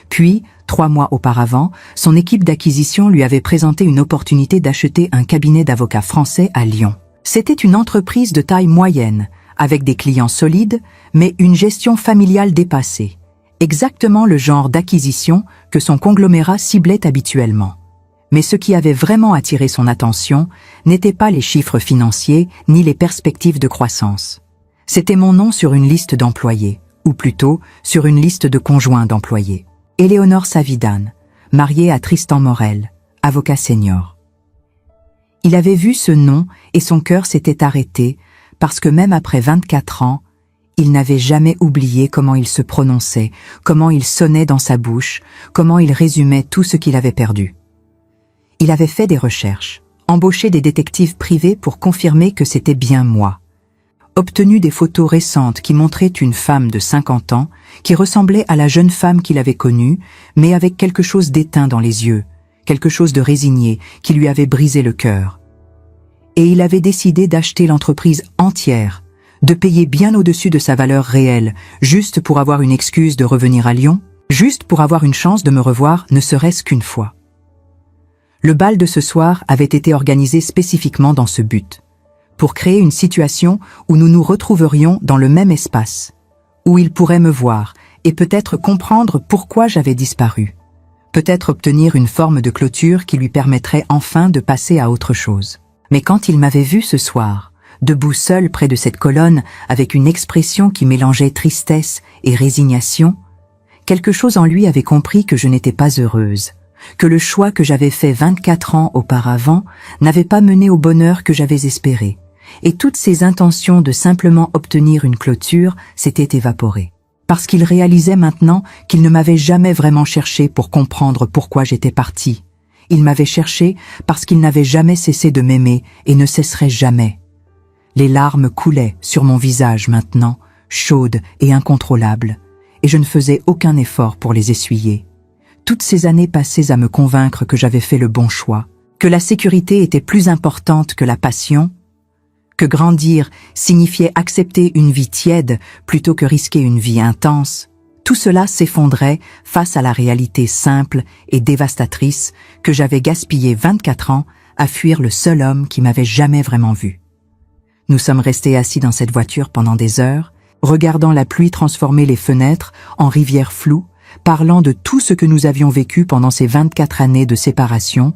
Puis, 3 mois auparavant, son équipe d'acquisition lui avait présenté une opportunité d'acheter un cabinet d'avocats français à Lyon. C'était une entreprise de taille moyenne, avec des clients solides, mais une gestion familiale dépassée. Exactement le genre d'acquisition que son conglomérat ciblait habituellement. Mais ce qui avait vraiment attiré son attention n'étaient pas les chiffres financiers ni les perspectives de croissance. C'était mon nom sur une liste d'employés, ou plutôt sur une liste de conjoints d'employés. Éléonore Savidan, mariée à Tristan Morel, avocat senior. Il avait vu ce nom et son cœur s'était arrêté parce que même après 24 ans, il n'avait jamais oublié comment il se prononçait, comment il sonnait dans sa bouche, comment il résumait tout ce qu'il avait perdu. Il avait fait des recherches, embauché des détectives privés pour confirmer que c'était bien moi. Obtenu des photos récentes qui montraient une femme de 50 ans qui ressemblait à la jeune femme qu'il avait connue, mais avec quelque chose d'éteint dans les yeux, quelque chose de résigné qui lui avait brisé le cœur. Et il avait décidé d'acheter l'entreprise entière, de payer bien au-dessus de sa valeur réelle, juste pour avoir une excuse de revenir à Lyon, juste pour avoir une chance de me revoir ne serait-ce qu'une fois. Le bal de ce soir avait été organisé spécifiquement dans ce but, pour créer une situation où nous nous retrouverions dans le même espace, où il pourrait me voir et peut-être comprendre pourquoi j'avais disparu, peut-être obtenir une forme de clôture qui lui permettrait enfin de passer à autre chose. Mais quand il m'avait vu ce soir, debout seul près de cette colonne avec une expression qui mélangeait tristesse et résignation, quelque chose en lui avait compris que je n'étais pas heureuse, que le choix que j'avais fait 24 ans auparavant n'avait pas mené au bonheur que j'avais espéré, et toutes ces intentions de simplement obtenir une clôture s'étaient évaporées. Parce qu'il réalisait maintenant qu'il ne m'avait jamais vraiment cherché pour comprendre pourquoi j'étais partie. Il m'avait cherché parce qu'il n'avait jamais cessé de m'aimer et ne cesserait jamais. Les larmes coulaient sur mon visage maintenant, chaudes et incontrôlables, et je ne faisais aucun effort pour les essuyer. Toutes ces années passées à me convaincre que j'avais fait le bon choix, que la sécurité était plus importante que la passion, que grandir signifiait accepter une vie tiède plutôt que risquer une vie intense, tout cela s'effondrait face à la réalité simple et dévastatrice que j'avais gaspillé 24 ans à fuir le seul homme qui m'avait jamais vraiment vu. Nous sommes restés assis dans cette voiture pendant des heures, regardant la pluie transformer les fenêtres en rivières floues, parlant de tout ce que nous avions vécu pendant ces 24 années de séparation,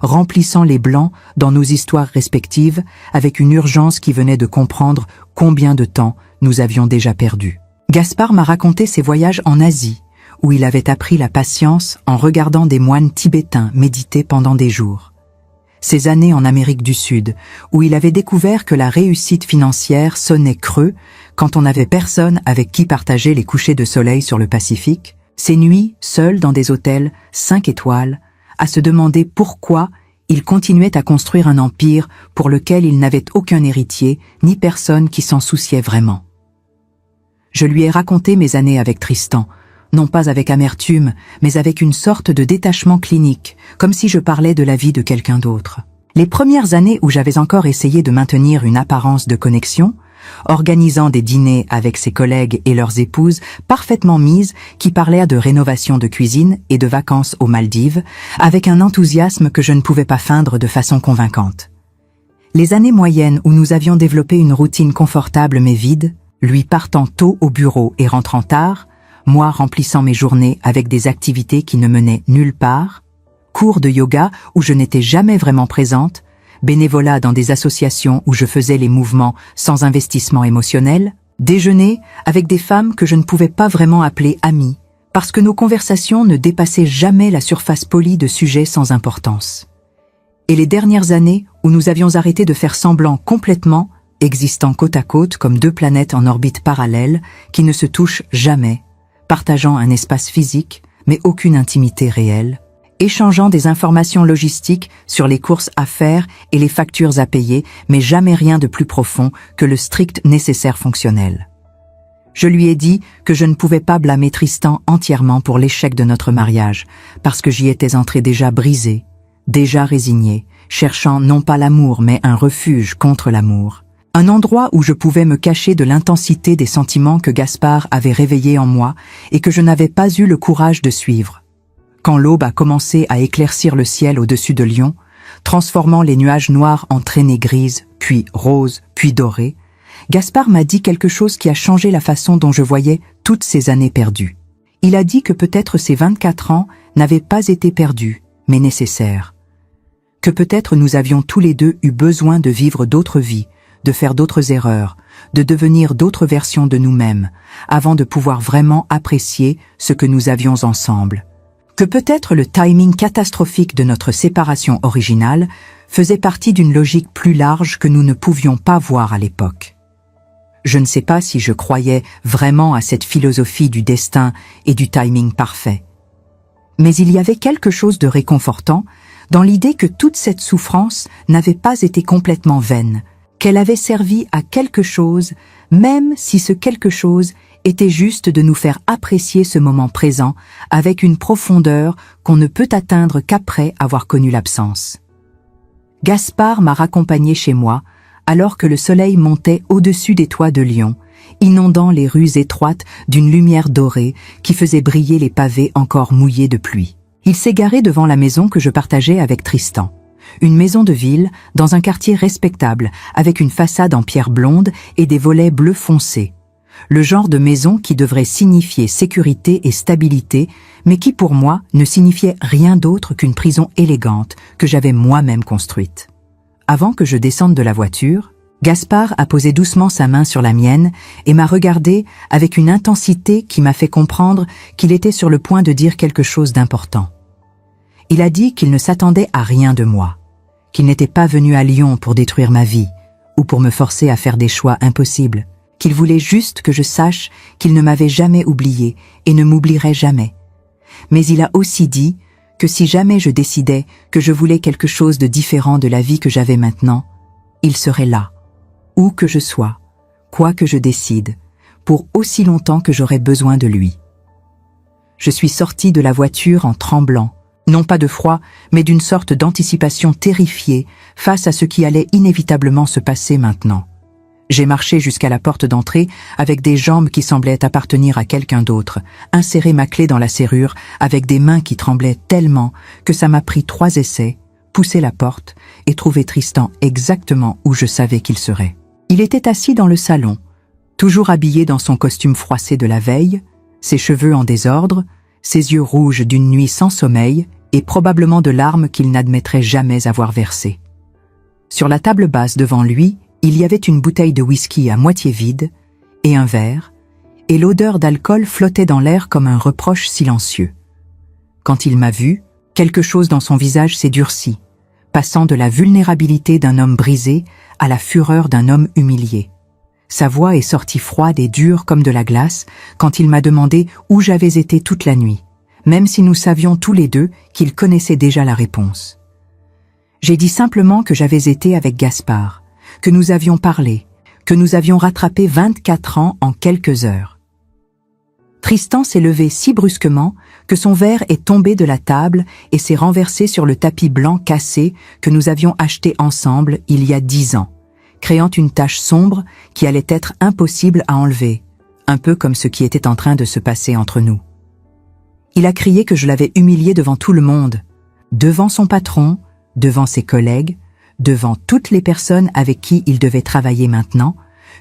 remplissant les blancs dans nos histoires respectives avec une urgence qui venait de comprendre combien de temps nous avions déjà perdu. Gaspard m'a raconté ses voyages en Asie, où il avait appris la patience en regardant des moines tibétains méditer pendant des jours. Ses années en Amérique du Sud, où il avait découvert que la réussite financière sonnait creux quand on n'avait personne avec qui partager les couchers de soleil sur le Pacifique, ses nuits, seul dans des hôtels 5 étoiles, à se demander pourquoi il continuait à construire un empire pour lequel il n'avait aucun héritier ni personne qui s'en souciait vraiment. Je lui ai raconté mes années avec Tristan, non pas avec amertume, mais avec une sorte de détachement clinique, comme si je parlais de la vie de quelqu'un d'autre. Les premières années où j'avais encore essayé de maintenir une apparence de connexion, organisant des dîners avec ses collègues et leurs épouses parfaitement mises qui parlaient de rénovation de cuisine et de vacances aux Maldives, avec un enthousiasme que je ne pouvais pas feindre de façon convaincante. Les années moyennes où nous avions développé une routine confortable mais vide, lui partant tôt au bureau et rentrant tard, moi remplissant mes journées avec des activités qui ne menaient nulle part, cours de yoga où je n'étais jamais vraiment présente, bénévolat dans des associations où je faisais les mouvements sans investissement émotionnel, déjeuner avec des femmes que je ne pouvais pas vraiment appeler amies, parce que nos conversations ne dépassaient jamais la surface polie de sujets sans importance. Et les dernières années où nous avions arrêté de faire semblant complètement, existant côte à côte comme deux planètes en orbite parallèle qui ne se touchent jamais, partageant un espace physique mais aucune intimité réelle, échangeant des informations logistiques sur les courses à faire et les factures à payer, mais jamais rien de plus profond que le strict nécessaire fonctionnel. Je lui ai dit que je ne pouvais pas blâmer Tristan entièrement pour l'échec de notre mariage, parce que j'y étais entrée déjà brisée, déjà résignée, cherchant non pas l'amour mais un refuge contre l'amour. Un endroit où je pouvais me cacher de l'intensité des sentiments que Gaspard avait réveillés en moi et que je n'avais pas eu le courage de suivre. Quand l'aube a commencé à éclaircir le ciel au-dessus de Lyon, transformant les nuages noirs en traînées grises, puis roses, puis dorées, Gaspard m'a dit quelque chose qui a changé la façon dont je voyais toutes ces années perdues. Il a dit que peut-être ces 24 ans n'avaient pas été perdus, mais nécessaires. Que peut-être nous avions tous les deux eu besoin de vivre d'autres vies, de faire d'autres erreurs, de devenir d'autres versions de nous-mêmes, avant de pouvoir vraiment apprécier ce que nous avions ensemble. Que peut-être le timing catastrophique de notre séparation originale faisait partie d'une logique plus large que nous ne pouvions pas voir à l'époque. Je ne sais pas si je croyais vraiment à cette philosophie du destin et du timing parfait. Mais il y avait quelque chose de réconfortant dans l'idée que toute cette souffrance n'avait pas été complètement vaine, qu'elle avait servi à quelque chose, même si ce quelque chose était juste de nous faire apprécier ce moment présent avec une profondeur qu'on ne peut atteindre qu'après avoir connu l'absence. Gaspard m'a raccompagné chez moi alors que le soleil montait au-dessus des toits de Lyon, inondant les rues étroites d'une lumière dorée qui faisait briller les pavés encore mouillés de pluie. Il s'est garé devant la maison que je partageais avec Tristan. Une maison de ville dans un quartier respectable avec une façade en pierre blonde et des volets bleu foncé. Le genre de maison qui devrait signifier sécurité et stabilité, mais qui pour moi ne signifiait rien d'autre qu'une prison élégante que j'avais moi-même construite. Avant que je descende de la voiture, Gaspard a posé doucement sa main sur la mienne et m'a regardé avec une intensité qui m'a fait comprendre qu'il était sur le point de dire quelque chose d'important. Il a dit qu'il ne s'attendait à rien de moi, qu'il n'était pas venu à Lyon pour détruire ma vie ou pour me forcer à faire des choix impossibles, qu'il voulait juste que je sache qu'il ne m'avait jamais oublié et ne m'oublierait jamais. Mais il a aussi dit que si jamais je décidais que je voulais quelque chose de différent de la vie que j'avais maintenant, il serait là, où que je sois, quoi que je décide, pour aussi longtemps que j'aurais besoin de lui. Je suis sortie de la voiture en tremblant, non pas de froid, mais d'une sorte d'anticipation terrifiée face à ce qui allait inévitablement se passer maintenant. J'ai marché jusqu'à la porte d'entrée avec des jambes qui semblaient appartenir à quelqu'un d'autre, inséré ma clé dans la serrure avec des mains qui tremblaient tellement que ça m'a pris 3 essais, pousser la porte et trouver Tristan exactement où je savais qu'il serait. Il était assis dans le salon, toujours habillé dans son costume froissé de la veille, ses cheveux en désordre, ses yeux rouges d'une nuit sans sommeil et probablement de larmes qu'il n'admettrait jamais avoir versées. Sur la table basse devant lui, il y avait une bouteille de whisky à moitié vide et un verre, et l'odeur d'alcool flottait dans l'air comme un reproche silencieux. Quand il m'a vu, quelque chose dans son visage s'est durci, passant de la vulnérabilité d'un homme brisé à la fureur d'un homme humilié. Sa voix est sortie froide et dure comme de la glace quand il m'a demandé où j'avais été toute la nuit, même si nous savions tous les deux qu'il connaissait déjà la réponse. J'ai dit simplement que j'avais été avec Gaspard, que nous avions parlé, que nous avions rattrapé 24 ans en quelques heures. Tristan s'est levé si brusquement que son verre est tombé de la table et s'est renversé sur le tapis blanc cassé que nous avions acheté ensemble il y a 10 ans, créant une tache sombre qui allait être impossible à enlever, un peu comme ce qui était en train de se passer entre nous. Il a crié que je l'avais humilié devant tout le monde, devant son patron, devant ses collègues, devant toutes les personnes avec qui il devait travailler maintenant,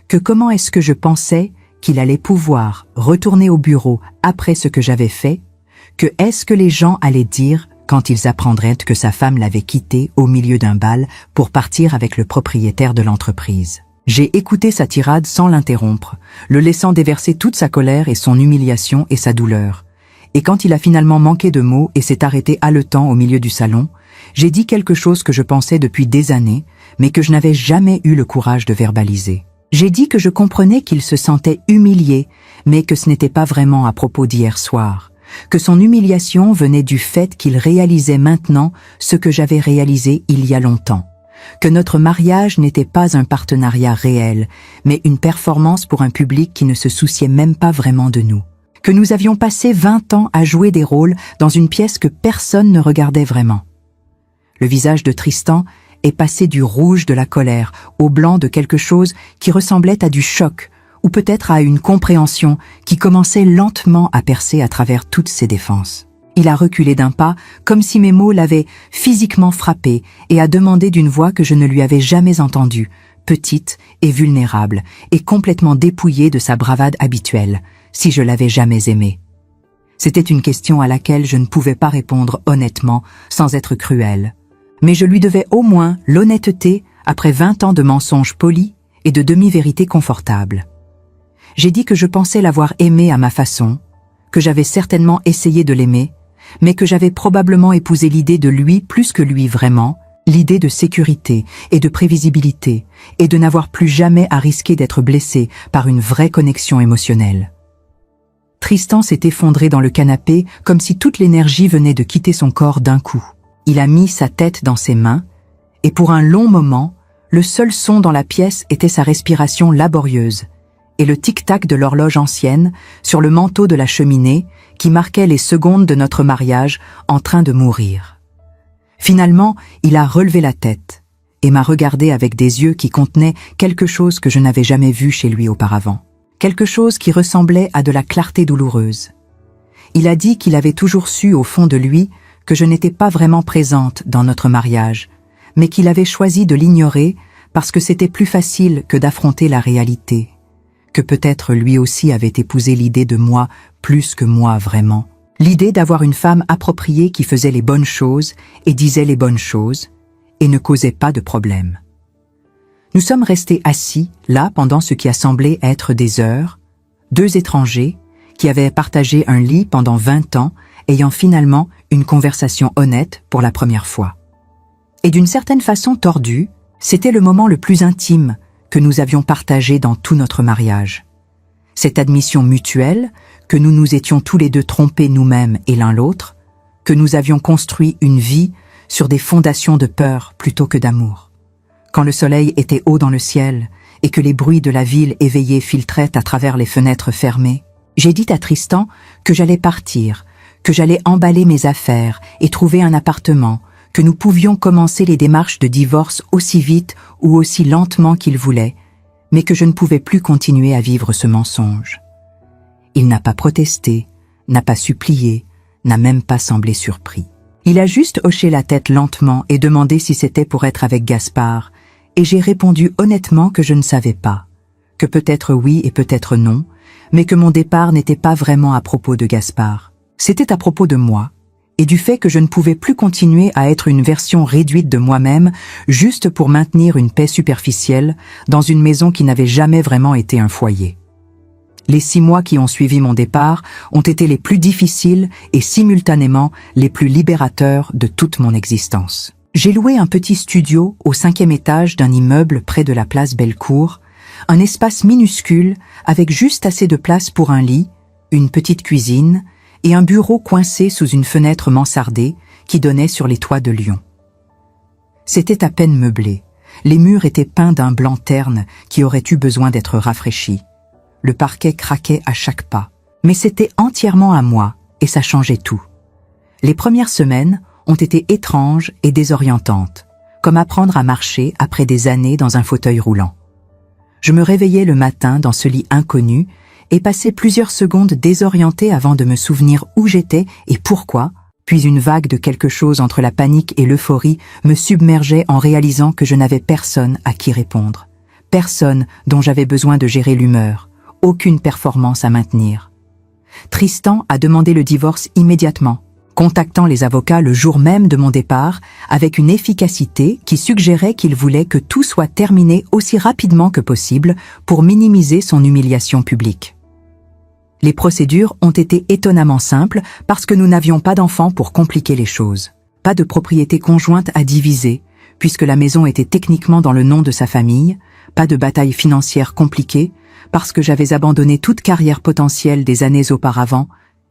que comment est-ce que je pensais qu'il allait pouvoir retourner au bureau après ce que j'avais fait, que est-ce que les gens allaient dire quand ils apprendraient que sa femme l'avait quitté au milieu d'un bal pour partir avec le propriétaire de l'entreprise. J'ai écouté sa tirade sans l'interrompre, le laissant déverser toute sa colère et son humiliation et sa douleur. Et quand il a finalement manqué de mots et s'est arrêté haletant au milieu du salon, j'ai dit quelque chose que je pensais depuis des années, mais que je n'avais jamais eu le courage de verbaliser. J'ai dit que je comprenais qu'il se sentait humilié, mais que ce n'était pas vraiment à propos d'hier soir, que son humiliation venait du fait qu'il réalisait maintenant ce que j'avais réalisé il y a longtemps, que notre mariage n'était pas un partenariat réel, mais une performance pour un public qui ne se souciait même pas vraiment de nous, que nous avions passé 20 ans à jouer des rôles dans une pièce que personne ne regardait vraiment. Le visage de Tristan est passé du rouge de la colère au blanc de quelque chose qui ressemblait à du choc, ou peut-être à une compréhension qui commençait lentement à percer à travers toutes ses défenses. Il a reculé d'un pas, comme si mes mots l'avaient physiquement frappé, et a demandé d'une voix que je ne lui avais jamais entendue, petite et vulnérable, et complètement dépouillée de sa bravade habituelle, si je l'avais jamais aimé. C'était une question à laquelle je ne pouvais pas répondre honnêtement, sans être cruel. Mais je lui devais au moins l'honnêteté après 20 ans de mensonges polis et de demi-vérités confortables. J'ai dit que je pensais l'avoir aimé à ma façon, que j'avais certainement essayé de l'aimer, mais que j'avais probablement épousé l'idée de lui plus que lui vraiment, l'idée de sécurité et de prévisibilité, et de n'avoir plus jamais à risquer d'être blessé par une vraie connexion émotionnelle. Tristan s'est effondré dans le canapé comme si toute l'énergie venait de quitter son corps d'un coup. Il a mis sa tête dans ses mains, et pour un long moment, le seul son dans la pièce était sa respiration laborieuse, et le tic-tac de l'horloge ancienne sur le manteau de la cheminée qui marquait les secondes de notre mariage en train de mourir. Finalement, il a relevé la tête et m'a regardé avec des yeux qui contenaient quelque chose que je n'avais jamais vu chez lui auparavant, quelque chose qui ressemblait à de la clarté douloureuse. Il a dit qu'il avait toujours su au fond de lui que je n'étais pas vraiment présente dans notre mariage, mais qu'il avait choisi de l'ignorer parce que c'était plus facile que d'affronter la réalité, que peut-être lui aussi avait épousé l'idée de moi plus que moi vraiment, l'idée d'avoir une femme appropriée qui faisait les bonnes choses et disait les bonnes choses et ne causait pas de problème. Nous sommes restés assis là pendant ce qui a semblé être des heures, deux étrangers qui avaient partagé un lit pendant 20 ans, ayant finalement une conversation honnête pour la première fois. Et d'une certaine façon tordue, c'était le moment le plus intime que nous avions partagé dans tout notre mariage. Cette admission mutuelle, que nous nous étions tous les deux trompés nous-mêmes et l'un l'autre, que nous avions construit une vie sur des fondations de peur plutôt que d'amour. Quand le soleil était haut dans le ciel et que les bruits de la ville éveillée filtraient à travers les fenêtres fermées, j'ai dit à Tristan que j'allais partir, que j'allais emballer mes affaires et trouver un appartement, que nous pouvions commencer les démarches de divorce aussi vite ou aussi lentement qu'il voulait, mais que je ne pouvais plus continuer à vivre ce mensonge. Il n'a pas protesté, n'a pas supplié, n'a même pas semblé surpris. Il a juste hoché la tête lentement et demandé si c'était pour être avec Gaspard, et j'ai répondu honnêtement que je ne savais pas, que peut-être oui et peut-être non, mais que mon départ n'était pas vraiment à propos de Gaspard. C'était à propos de moi, et du fait que je ne pouvais plus continuer à être une version réduite de moi-même juste pour maintenir une paix superficielle dans une maison qui n'avait jamais vraiment été un foyer. Les 6 mois qui ont suivi mon départ ont été les plus difficiles et simultanément les plus libérateurs de toute mon existence. J'ai loué un petit studio au 5e étage d'un immeuble près de la place Bellecour, un espace minuscule avec juste assez de place pour un lit, une petite cuisine et un bureau coincé sous une fenêtre mansardée qui donnait sur les toits de Lyon. C'était à peine meublé. Les murs étaient peints d'un blanc terne qui aurait eu besoin d'être rafraîchi. Le parquet craquait à chaque pas. Mais c'était entièrement à moi, et ça changeait tout. Les premières semaines ont été étranges et désorientantes, comme apprendre à marcher après des années dans un fauteuil roulant. Je me réveillais le matin dans ce lit inconnu et passais plusieurs secondes désorientée avant de me souvenir où j'étais et pourquoi, puis une vague de quelque chose entre la panique et l'euphorie me submergeait en réalisant que je n'avais personne à qui répondre. Personne dont j'avais besoin de gérer l'humeur, aucune performance à maintenir. Tristan a demandé le divorce immédiatement, contactant les avocats le jour même de mon départ avec une efficacité qui suggérait qu'il voulait que tout soit terminé aussi rapidement que possible pour minimiser son humiliation publique. Les procédures ont été étonnamment simples parce que nous n'avions pas d'enfants pour compliquer les choses. Pas de propriété conjointe à diviser, puisque la maison était techniquement dans le nom de sa famille, pas de bataille financière compliquée, parce que j'avais abandonné toute carrière potentielle des années auparavant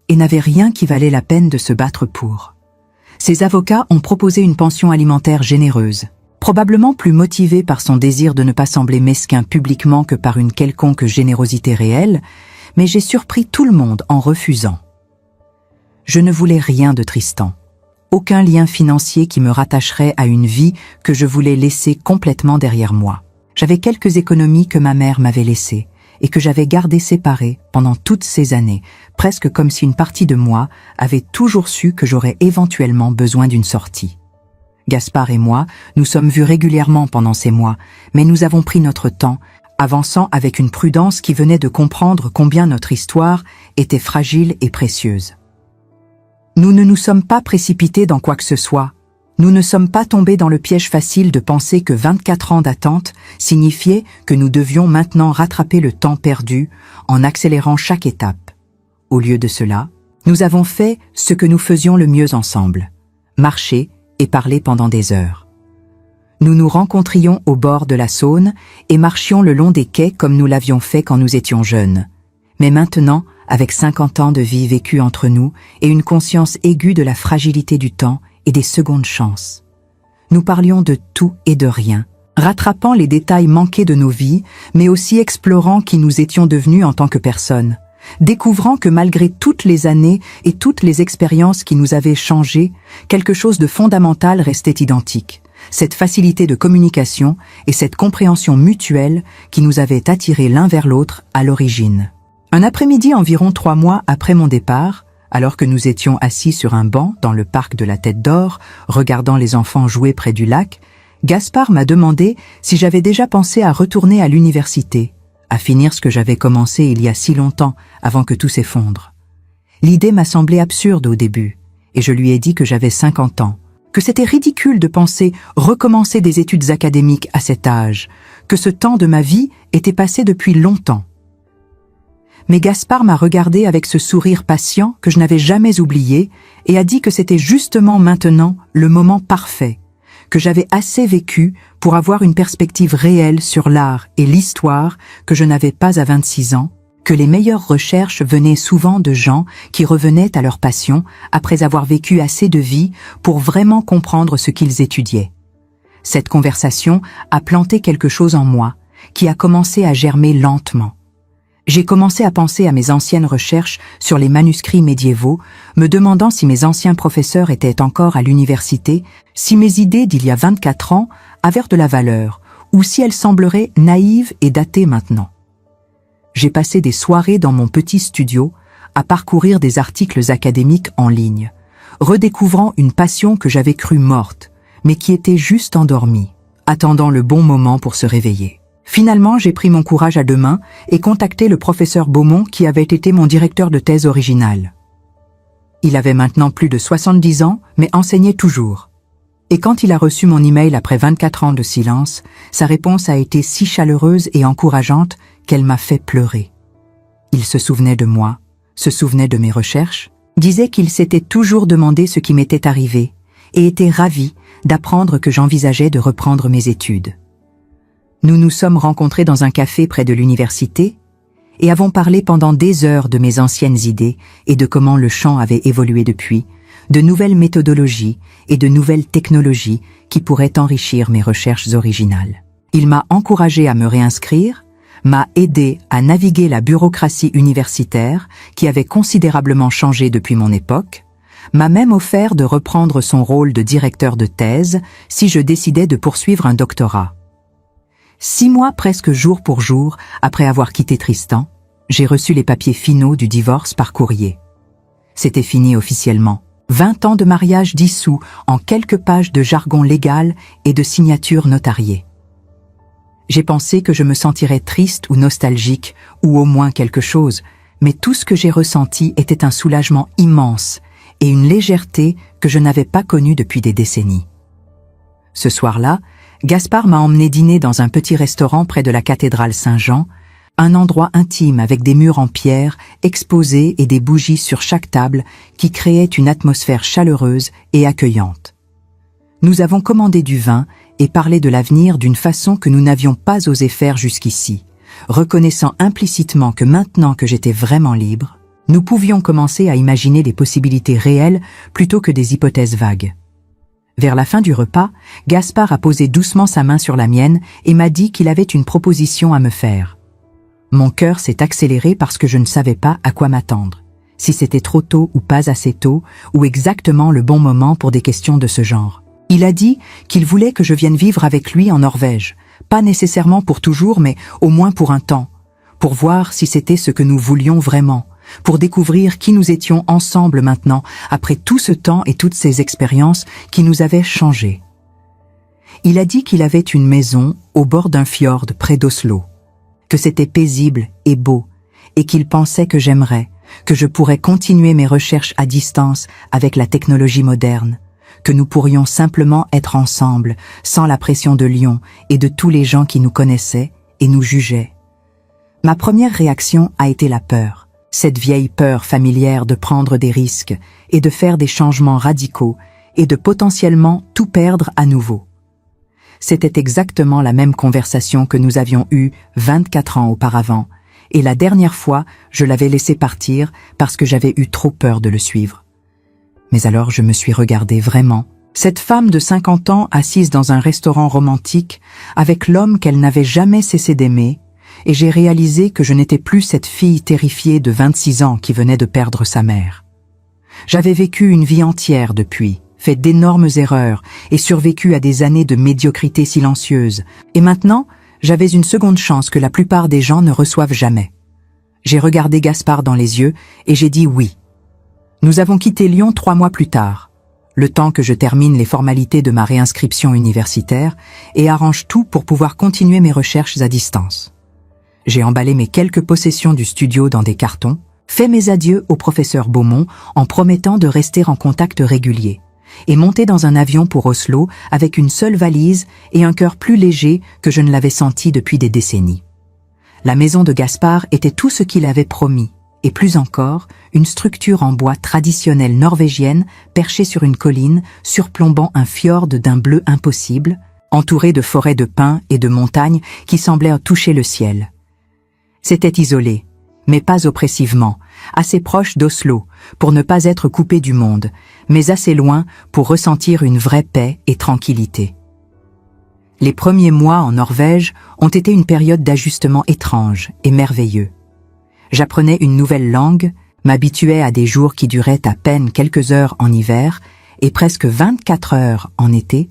et n'avais rien qui valait la peine de se battre pour. Ces avocats ont proposé une pension alimentaire généreuse, probablement plus motivée par son désir de ne pas sembler mesquin publiquement que par une quelconque générosité réelle, mais j'ai surpris tout le monde en refusant. Je ne voulais rien de Tristan, aucun lien financier qui me rattacherait à une vie que je voulais laisser complètement derrière moi. J'avais quelques économies que ma mère m'avait laissées et que j'avais gardées séparées pendant toutes ces années, presque comme si une partie de moi avait toujours su que j'aurais éventuellement besoin d'une sortie. Gaspard et moi, nous sommes vus régulièrement pendant ces mois, mais nous avons pris notre temps, avançant avec une prudence qui venait de comprendre combien notre histoire était fragile et précieuse. Nous ne nous sommes pas précipités dans quoi que ce soit. Nous ne sommes pas tombés dans le piège facile de penser que 24 ans d'attente signifiaient que nous devions maintenant rattraper le temps perdu en accélérant chaque étape. Au lieu de cela, nous avons fait ce que nous faisions le mieux ensemble, marcher et parler pendant des heures. Nous nous rencontrions au bord de la Saône et marchions le long des quais comme nous l'avions fait quand nous étions jeunes. Mais maintenant, avec 50 ans de vie vécue entre nous et une conscience aiguë de la fragilité du temps et des secondes chances, nous parlions de tout et de rien, rattrapant les détails manqués de nos vies, mais aussi explorant qui nous étions devenus en tant que personnes, découvrant que malgré toutes les années et toutes les expériences qui nous avaient changés, quelque chose de fondamental restait identique. Cette facilité de communication et cette compréhension mutuelle qui nous avait attirés l'un vers l'autre à l'origine. Un après-midi environ 3 mois après mon départ, alors que nous étions assis sur un banc dans le parc de la Tête d'Or, regardant les enfants jouer près du lac, Gaspard m'a demandé si j'avais déjà pensé à retourner à l'université, à finir ce que j'avais commencé il y a si longtemps avant que tout s'effondre. L'idée m'a semblé absurde au début, et je lui ai dit que j'avais 50 ans, que c'était ridicule de penser recommencer des études académiques à cet âge, que ce temps de ma vie était passé depuis longtemps. Mais Gaspard m'a regardé avec ce sourire patient que je n'avais jamais oublié et a dit que c'était justement maintenant le moment parfait, que j'avais assez vécu pour avoir une perspective réelle sur l'art et l'histoire que je n'avais pas à 26 ans, que les meilleures recherches venaient souvent de gens qui revenaient à leur passion après avoir vécu assez de vie pour vraiment comprendre ce qu'ils étudiaient. Cette conversation a planté quelque chose en moi, qui a commencé à germer lentement. J'ai commencé à penser à mes anciennes recherches sur les manuscrits médiévaux, me demandant si mes anciens professeurs étaient encore à l'université, si mes idées d'il y a 24 ans avaient de la valeur, ou si elles sembleraient naïves et datées maintenant. J'ai passé des soirées dans mon petit studio à parcourir des articles académiques en ligne, redécouvrant une passion que j'avais crue morte, mais qui était juste endormie, attendant le bon moment pour se réveiller. Finalement, j'ai pris mon courage à 2 mains et contacté le professeur Beaumont qui avait été mon directeur de thèse originale. Il avait maintenant plus de 70 ans, mais enseignait toujours. Et quand il a reçu mon email après 24 ans de silence, sa réponse a été si chaleureuse et encourageante qu'elle m'a fait pleurer. Il se souvenait de moi, se souvenait de mes recherches, disait qu'il s'était toujours demandé ce qui m'était arrivé et était ravi d'apprendre que j'envisageais de reprendre mes études. Nous nous sommes rencontrés dans un café près de l'université et avons parlé pendant des heures de mes anciennes idées et de comment le champ avait évolué depuis, de nouvelles méthodologies et de nouvelles technologies qui pourraient enrichir mes recherches originales. Il m'a encouragé à me réinscrire, m'a aidé à naviguer la bureaucratie universitaire, qui avait considérablement changé depuis mon époque, m'a même offert de reprendre son rôle de directeur de thèse si je décidais de poursuivre un doctorat. 6 mois presque jour pour jour après avoir quitté Tristan, j'ai reçu les papiers finaux du divorce par courrier. C'était fini officiellement. 20 ans de mariage dissous en quelques pages de jargon légal et de signatures notariées. J'ai pensé que je me sentirais triste ou nostalgique, ou au moins quelque chose, mais tout ce que j'ai ressenti était un soulagement immense et une légèreté que je n'avais pas connue depuis des décennies. Ce soir-là, Gaspard m'a emmené dîner dans un petit restaurant près de la cathédrale Saint-Jean, un endroit intime avec des murs en pierre exposés et des bougies sur chaque table qui créaient une atmosphère chaleureuse et accueillante. Nous avons commandé du vin et parlé de l'avenir d'une façon que nous n'avions pas osé faire jusqu'ici, reconnaissant implicitement que maintenant que j'étais vraiment libre, nous pouvions commencer à imaginer des possibilités réelles plutôt que des hypothèses vagues. Vers la fin du repas, Gaspard a posé doucement sa main sur la mienne et m'a dit qu'il avait une proposition à me faire. Mon cœur s'est accéléré parce que je ne savais pas à quoi m'attendre, si c'était trop tôt ou pas assez tôt, ou exactement le bon moment pour des questions de ce genre. Il a dit qu'il voulait que je vienne vivre avec lui en Norvège, pas nécessairement pour toujours, mais au moins pour un temps, pour voir si c'était ce que nous voulions vraiment, pour découvrir qui nous étions ensemble maintenant, après tout ce temps et toutes ces expériences qui nous avaient changés. Il a dit qu'il avait une maison au bord d'un fjord près d'Oslo, que c'était paisible et beau, et qu'il pensait que j'aimerais, que je pourrais continuer mes recherches à distance avec la technologie moderne, que nous pourrions simplement être ensemble, sans la pression de Lyon et de tous les gens qui nous connaissaient et nous jugeaient. Ma première réaction a été la peur, cette vieille peur familière de prendre des risques et de faire des changements radicaux et de potentiellement tout perdre à nouveau. C'était exactement la même conversation que nous avions eue 24 ans auparavant, et la dernière fois, je l'avais laissé partir parce que j'avais eu trop peur de le suivre. Mais alors je me suis regardée vraiment, cette femme de 50 ans assise dans un restaurant romantique avec l'homme qu'elle n'avait jamais cessé d'aimer, et j'ai réalisé que je n'étais plus cette fille terrifiée de 26 ans qui venait de perdre sa mère. J'avais vécu une vie entière depuis, fait d'énormes erreurs et survécu à des années de médiocrité silencieuse, et maintenant, j'avais une seconde chance que la plupart des gens ne reçoivent jamais. J'ai regardé Gaspard dans les yeux et j'ai dit oui. Nous avons quitté Lyon 3 mois plus tard, le temps que je termine les formalités de ma réinscription universitaire et arrange tout pour pouvoir continuer mes recherches à distance. J'ai emballé mes quelques possessions du studio dans des cartons, fait mes adieux au professeur Beaumont en promettant de rester en contact régulier, et monté dans un avion pour Oslo avec une seule valise et un cœur plus léger que je ne l'avais senti depuis des décennies. La maison de Gaspard était tout ce qu'il avait promis, et plus encore, une structure en bois traditionnelle norvégienne perchée sur une colline surplombant un fjord d'un bleu impossible, entourée de forêts de pins et de montagnes qui semblaient toucher le ciel. C'était isolé, mais pas oppressivement, assez proche d'Oslo pour ne pas être coupé du monde, mais assez loin pour ressentir une vraie paix et tranquillité. Les premiers mois en Norvège ont été une période d'ajustement étrange et merveilleux. J'apprenais une nouvelle langue, m'habituais à des jours qui duraient à peine quelques heures en hiver et presque 24 heures en été,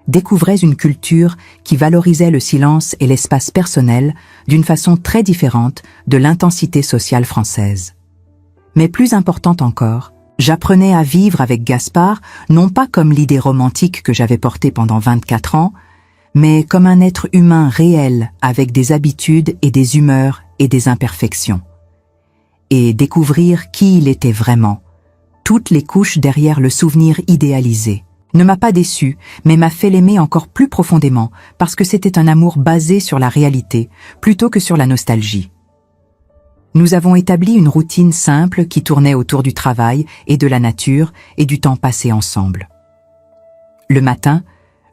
découvrais une culture qui valorisait le silence et l'espace personnel d'une façon très différente de l'intensité sociale française. Mais plus important encore, j'apprenais à vivre avec Gaspard non pas comme l'idée romantique que j'avais portée pendant 24 ans, mais comme un être humain réel avec des habitudes et des humeurs et des imperfections. Et découvrir qui il était vraiment, toutes les couches derrière le souvenir idéalisé, ne m'a pas déçu, mais m'a fait l'aimer encore plus profondément parce que c'était un amour basé sur la réalité plutôt que sur la nostalgie. Nous avons établi une routine simple qui tournait autour du travail et de la nature et du temps passé ensemble. Le matin,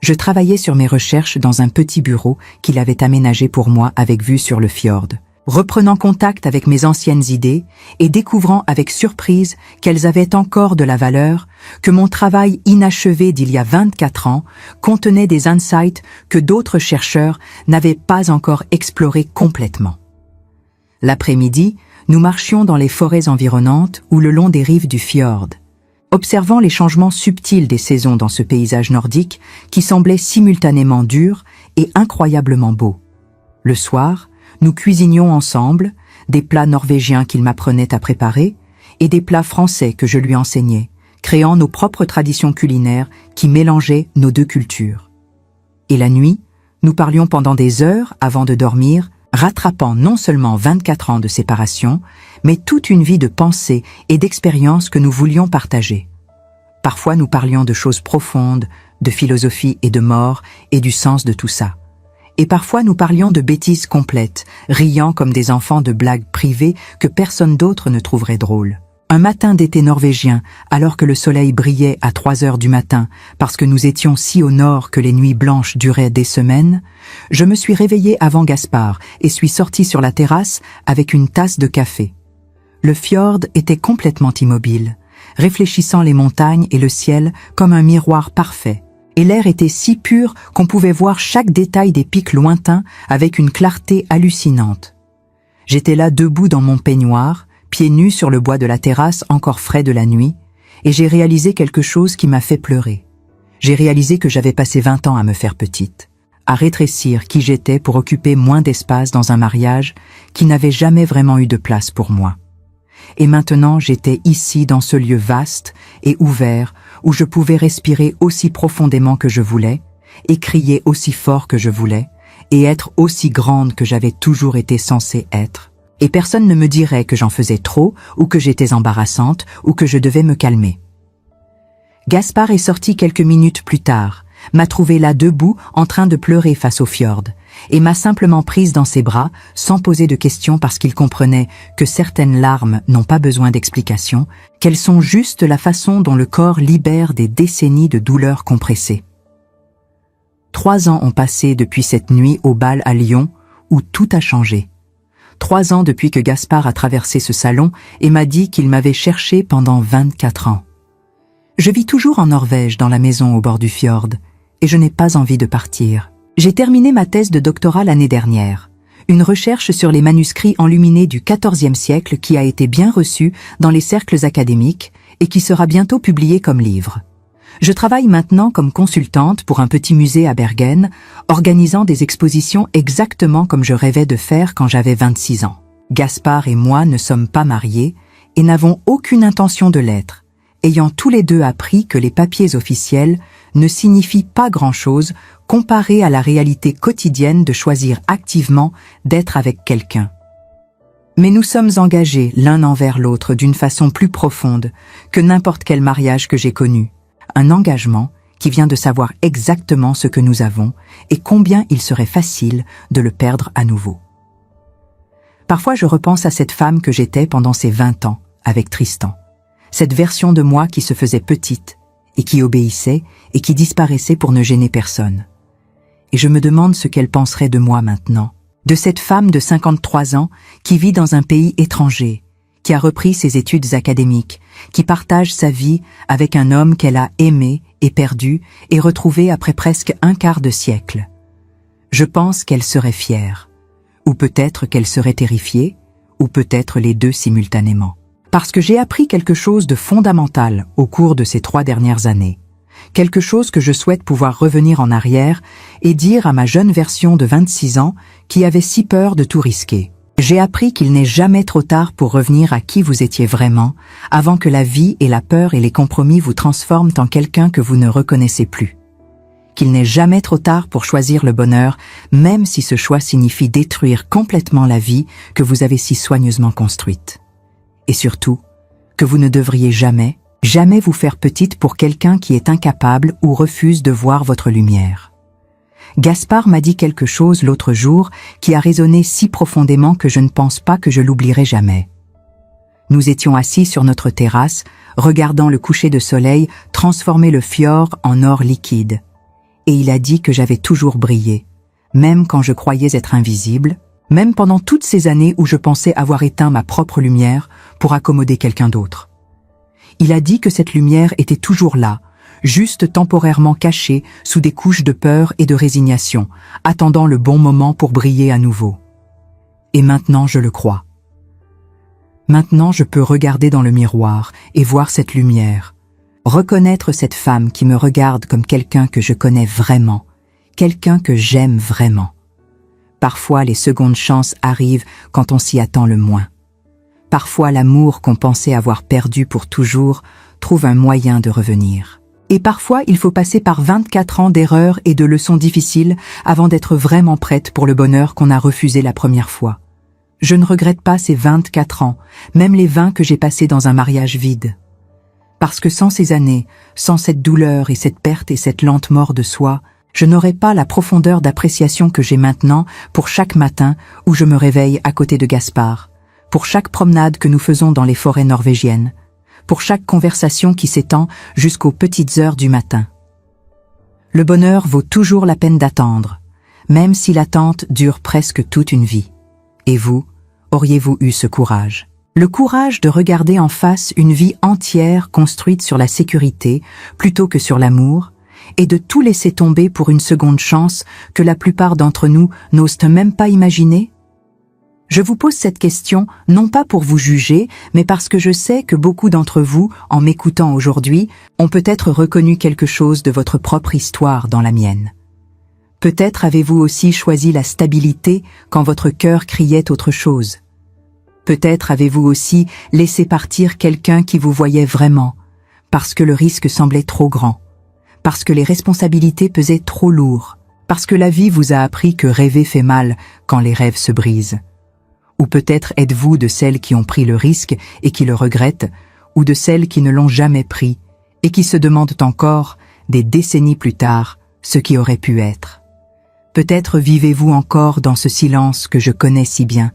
je travaillais sur mes recherches dans un petit bureau qu'il avait aménagé pour moi avec vue sur le fjord, reprenant contact avec mes anciennes idées et découvrant avec surprise qu'elles avaient encore de la valeur, que mon travail inachevé d'il y a 24 ans contenait des insights que d'autres chercheurs n'avaient pas encore explorés complètement. L'après-midi, nous marchions dans les forêts environnantes ou le long des rives du fjord, observant les changements subtils des saisons dans ce paysage nordique qui semblait simultanément dur et incroyablement beau. Le soir, nous cuisinions ensemble, des plats norvégiens qu'il m'apprenait à préparer et des plats français que je lui enseignais, créant nos propres traditions culinaires qui mélangeaient nos deux cultures. Et la nuit, nous parlions pendant des heures avant de dormir, rattrapant non seulement 24 ans de séparation, mais toute une vie de pensée et d'expériences que nous voulions partager. Parfois nous parlions de choses profondes, de philosophie et de mort et du sens de tout ça. Et parfois nous parlions de bêtises complètes, riant comme des enfants de blagues privées que personne d'autre ne trouverait drôles. Un matin d'été norvégien, alors que le soleil brillait à 3 heures du matin, parce que nous étions si au nord que les nuits blanches duraient des semaines, je me suis réveillée avant Gaspard et suis sortie sur la terrasse avec une tasse de café. Le fjord était complètement immobile, réfléchissant les montagnes et le ciel comme un miroir parfait. Et l'air était si pur qu'on pouvait voir chaque détail des pics lointains avec une clarté hallucinante. J'étais là debout dans mon peignoir, pieds nus sur le bois de la terrasse encore frais de la nuit, et j'ai réalisé quelque chose qui m'a fait pleurer. J'ai réalisé que j'avais passé 20 ans à me faire petite, à rétrécir qui j'étais pour occuper moins d'espace dans un mariage qui n'avait jamais vraiment eu de place pour moi. Et maintenant j'étais ici dans ce lieu vaste et ouvert où je pouvais respirer aussi profondément que je voulais, et crier aussi fort que je voulais, et être aussi grande que j'avais toujours été censée être. Et personne ne me dirait que j'en faisais trop, ou que j'étais embarrassante, ou que je devais me calmer. Gaspard est sorti quelques minutes plus tard, m'a trouvé là debout en train de pleurer face au fjord, et m'a simplement prise dans ses bras, sans poser de questions parce qu'il comprenait que certaines larmes n'ont pas besoin d'explication, qu'elles sont juste la façon dont le corps libère des décennies de douleurs compressées. 3 ans ont passé depuis cette nuit au bal à Lyon, où tout a changé. 3 ans depuis que Gaspard a traversé ce salon et m'a dit qu'il m'avait cherché pendant 24 ans. Je vis toujours en Norvège dans la maison au bord du fjord, et je n'ai pas envie de partir. J'ai terminé ma thèse de doctorat l'année dernière, une recherche sur les manuscrits enluminés du XIVe siècle qui a été bien reçue dans les cercles académiques et qui sera bientôt publiée comme livre. Je travaille maintenant comme consultante pour un petit musée à Bergen, organisant des expositions exactement comme je rêvais de faire quand j'avais 26 ans. Gaspard et moi ne sommes pas mariés et n'avons aucune intention de l'être, ayant tous les deux appris que les papiers officiels ne signifient pas grand-chose comparé à la réalité quotidienne de choisir activement d'être avec quelqu'un. Mais nous sommes engagés l'un envers l'autre d'une façon plus profonde que n'importe quel mariage que j'ai connu. Un engagement qui vient de savoir exactement ce que nous avons et combien il serait facile de le perdre à nouveau. Parfois je repense à cette femme que j'étais pendant ces 20 ans avec Tristan. Cette version de moi qui se faisait petite et qui obéissait et qui disparaissait pour ne gêner personne. Et je me demande ce qu'elle penserait de moi maintenant, de cette femme de 53 ans qui vit dans un pays étranger, qui a repris ses études académiques, qui partage sa vie avec un homme qu'elle a aimé et perdu et retrouvé après presque un quart de siècle. Je pense qu'elle serait fière, ou peut-être qu'elle serait terrifiée, ou peut-être les deux simultanément. Parce que j'ai appris quelque chose de fondamental au cours de ces 3 dernières années. Quelque chose que je souhaite pouvoir revenir en arrière et dire à ma jeune version de 26 ans qui avait si peur de tout risquer. J'ai appris qu'il n'est jamais trop tard pour revenir à qui vous étiez vraiment, avant que la vie et la peur et les compromis vous transforment en quelqu'un que vous ne reconnaissez plus. Qu'il n'est jamais trop tard pour choisir le bonheur, même si ce choix signifie détruire complètement la vie que vous avez si soigneusement construite. Et surtout, que vous ne devriez jamais vous faire petite pour quelqu'un qui est incapable ou refuse de voir votre lumière. Gaspard m'a dit quelque chose l'autre jour qui a résonné si profondément que je ne pense pas que je l'oublierai jamais. Nous étions assis sur notre terrasse, regardant le coucher de soleil transformer le fjord en or liquide. Et il a dit que j'avais toujours brillé, même quand je croyais être invisible, Même pendant toutes ces années où je pensais avoir éteint ma propre lumière pour accommoder quelqu'un d'autre. Il a dit que cette lumière était toujours là, juste temporairement cachée sous des couches de peur et de résignation, attendant le bon moment pour briller à nouveau. Et maintenant je le crois. Maintenant je peux regarder dans le miroir et voir cette lumière, reconnaître cette femme qui me regarde comme quelqu'un que je connais vraiment, quelqu'un que j'aime vraiment. Parfois les secondes chances arrivent quand on s'y attend le moins. Parfois l'amour qu'on pensait avoir perdu pour toujours trouve un moyen de revenir. Et parfois il faut passer par 24 ans d'erreurs et de leçons difficiles avant d'être vraiment prête pour le bonheur qu'on a refusé la première fois. Je ne regrette pas ces 24 ans, même les 20 que j'ai passés dans un mariage vide. Parce que sans ces années, sans cette douleur et cette perte et cette lente mort de soi, je n'aurais pas la profondeur d'appréciation que j'ai maintenant pour chaque matin où je me réveille à côté de Gaspard, pour chaque promenade que nous faisons dans les forêts norvégiennes, pour chaque conversation qui s'étend jusqu'aux petites heures du matin. Le bonheur vaut toujours la peine d'attendre, même si l'attente dure presque toute une vie. Et vous, auriez-vous eu ce courage? Le courage de regarder en face une vie entière construite sur la sécurité plutôt que sur l'amour, et de tout laisser tomber pour une seconde chance que la plupart d'entre nous n'osent même pas imaginer? Je vous pose cette question non pas pour vous juger, mais parce que je sais que beaucoup d'entre vous, en m'écoutant aujourd'hui, ont peut-être reconnu quelque chose de votre propre histoire dans la mienne. Peut-être avez-vous aussi choisi la stabilité quand votre cœur criait autre chose. Peut-être avez-vous aussi laissé partir quelqu'un qui vous voyait vraiment, parce que le risque semblait trop grand, parce que les responsabilités pesaient trop lourd, parce que la vie vous a appris que rêver fait mal quand les rêves se brisent. Ou peut-être êtes-vous de celles qui ont pris le risque et qui le regrettent, ou de celles qui ne l'ont jamais pris et qui se demandent encore, des décennies plus tard, ce qui aurait pu être. Peut-être vivez-vous encore dans ce silence que je connais si bien,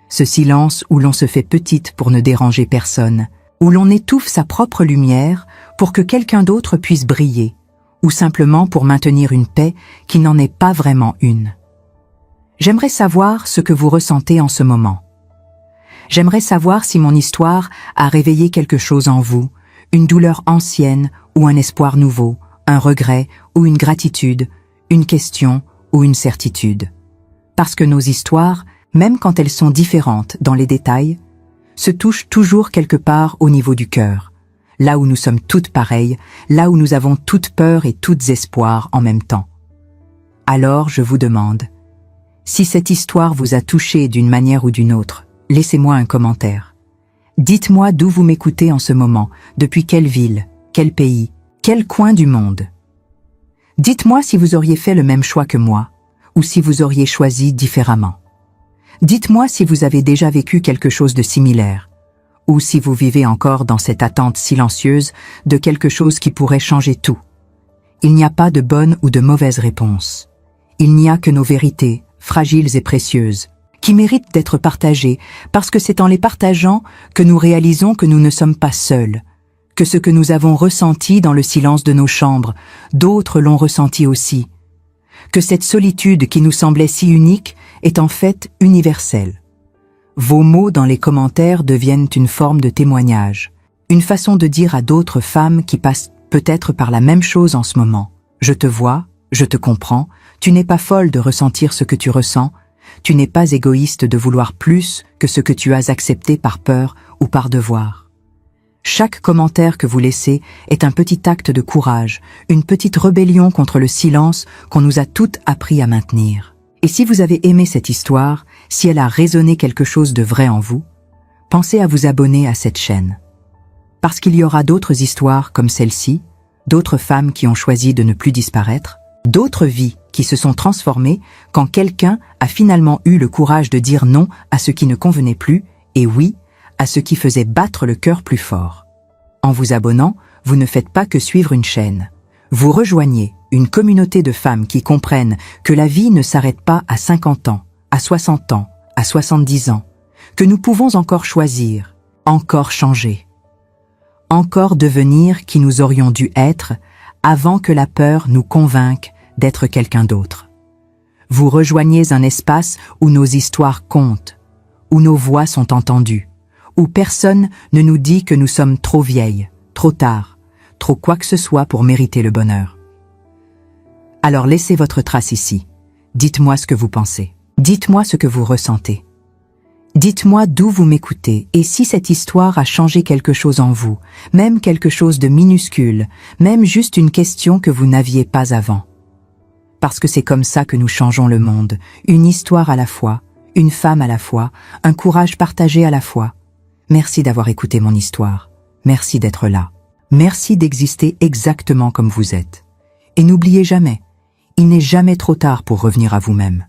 ce silence où l'on se fait petite pour ne déranger personne, où l'on étouffe sa propre lumière pour que quelqu'un d'autre puisse briller, ou simplement pour maintenir une paix qui n'en est pas vraiment une. J'aimerais savoir ce que vous ressentez en ce moment. J'aimerais savoir si mon histoire a réveillé quelque chose en vous, une douleur ancienne ou un espoir nouveau, un regret ou une gratitude, une question ou une certitude. Parce que nos histoires, même quand elles sont différentes dans les détails, se touchent toujours quelque part au niveau du cœur, là où nous sommes toutes pareilles, là où nous avons toutes peur et toutes espoir en même temps. Alors je vous demande, si cette histoire vous a touché d'une manière ou d'une autre, laissez-moi un commentaire. Dites-moi d'où vous m'écoutez en ce moment, depuis quelle ville, quel pays, quel coin du monde. Dites-moi si vous auriez fait le même choix que moi, ou si vous auriez choisi différemment. Dites-moi si vous avez déjà vécu quelque chose de similaire, ou si vous vivez encore dans cette attente silencieuse de quelque chose qui pourrait changer tout. Il n'y a pas de bonne ou de mauvaise réponse. Il n'y a que nos vérités, fragiles et précieuses, qui méritent d'être partagées, parce que c'est en les partageant que nous réalisons que nous ne sommes pas seuls, que ce que nous avons ressenti dans le silence de nos chambres, d'autres l'ont ressenti aussi, que cette solitude qui nous semblait si unique est en fait universelle. Vos mots dans les commentaires deviennent une forme de témoignage, une façon de dire à d'autres femmes qui passent peut-être par la même chose en ce moment. Je te vois, je te comprends, tu n'es pas folle de ressentir ce que tu ressens, tu n'es pas égoïste de vouloir plus que ce que tu as accepté par peur ou par devoir. Chaque commentaire que vous laissez est un petit acte de courage, une petite rébellion contre le silence qu'on nous a toutes appris à maintenir. Et si vous avez aimé cette histoire, si elle a résonné quelque chose de vrai en vous, pensez à vous abonner à cette chaîne. Parce qu'il y aura d'autres histoires comme celle-ci, d'autres femmes qui ont choisi de ne plus disparaître, d'autres vies qui se sont transformées quand quelqu'un a finalement eu le courage de dire non à ce qui ne convenait plus et oui à ce qui faisait battre le cœur plus fort. En vous abonnant, vous ne faites pas que suivre une chaîne. Vous rejoignez une communauté de femmes qui comprennent que la vie ne s'arrête pas à 50 ans, à 60 ans, à 70 ans, que nous pouvons encore choisir, encore changer, encore devenir qui nous aurions dû être avant que la peur nous convainque d'être quelqu'un d'autre. Vous rejoignez un espace où nos histoires comptent, où nos voix sont entendues, où personne ne nous dit que nous sommes trop vieilles, trop tard, trop quoi que ce soit pour mériter le bonheur. Alors laissez votre trace ici. Dites-moi ce que vous pensez. Dites-moi ce que vous ressentez. Dites-moi d'où vous m'écoutez et si cette histoire a changé quelque chose en vous, même quelque chose de minuscule, même juste une question que vous n'aviez pas avant. Parce que c'est comme ça que nous changeons le monde, une histoire à la fois, une femme à la fois, un courage partagé à la fois. Merci d'avoir écouté mon histoire. Merci d'être là. Merci d'exister exactement comme vous êtes. Et n'oubliez jamais, il n'est jamais trop tard pour revenir à vous-même.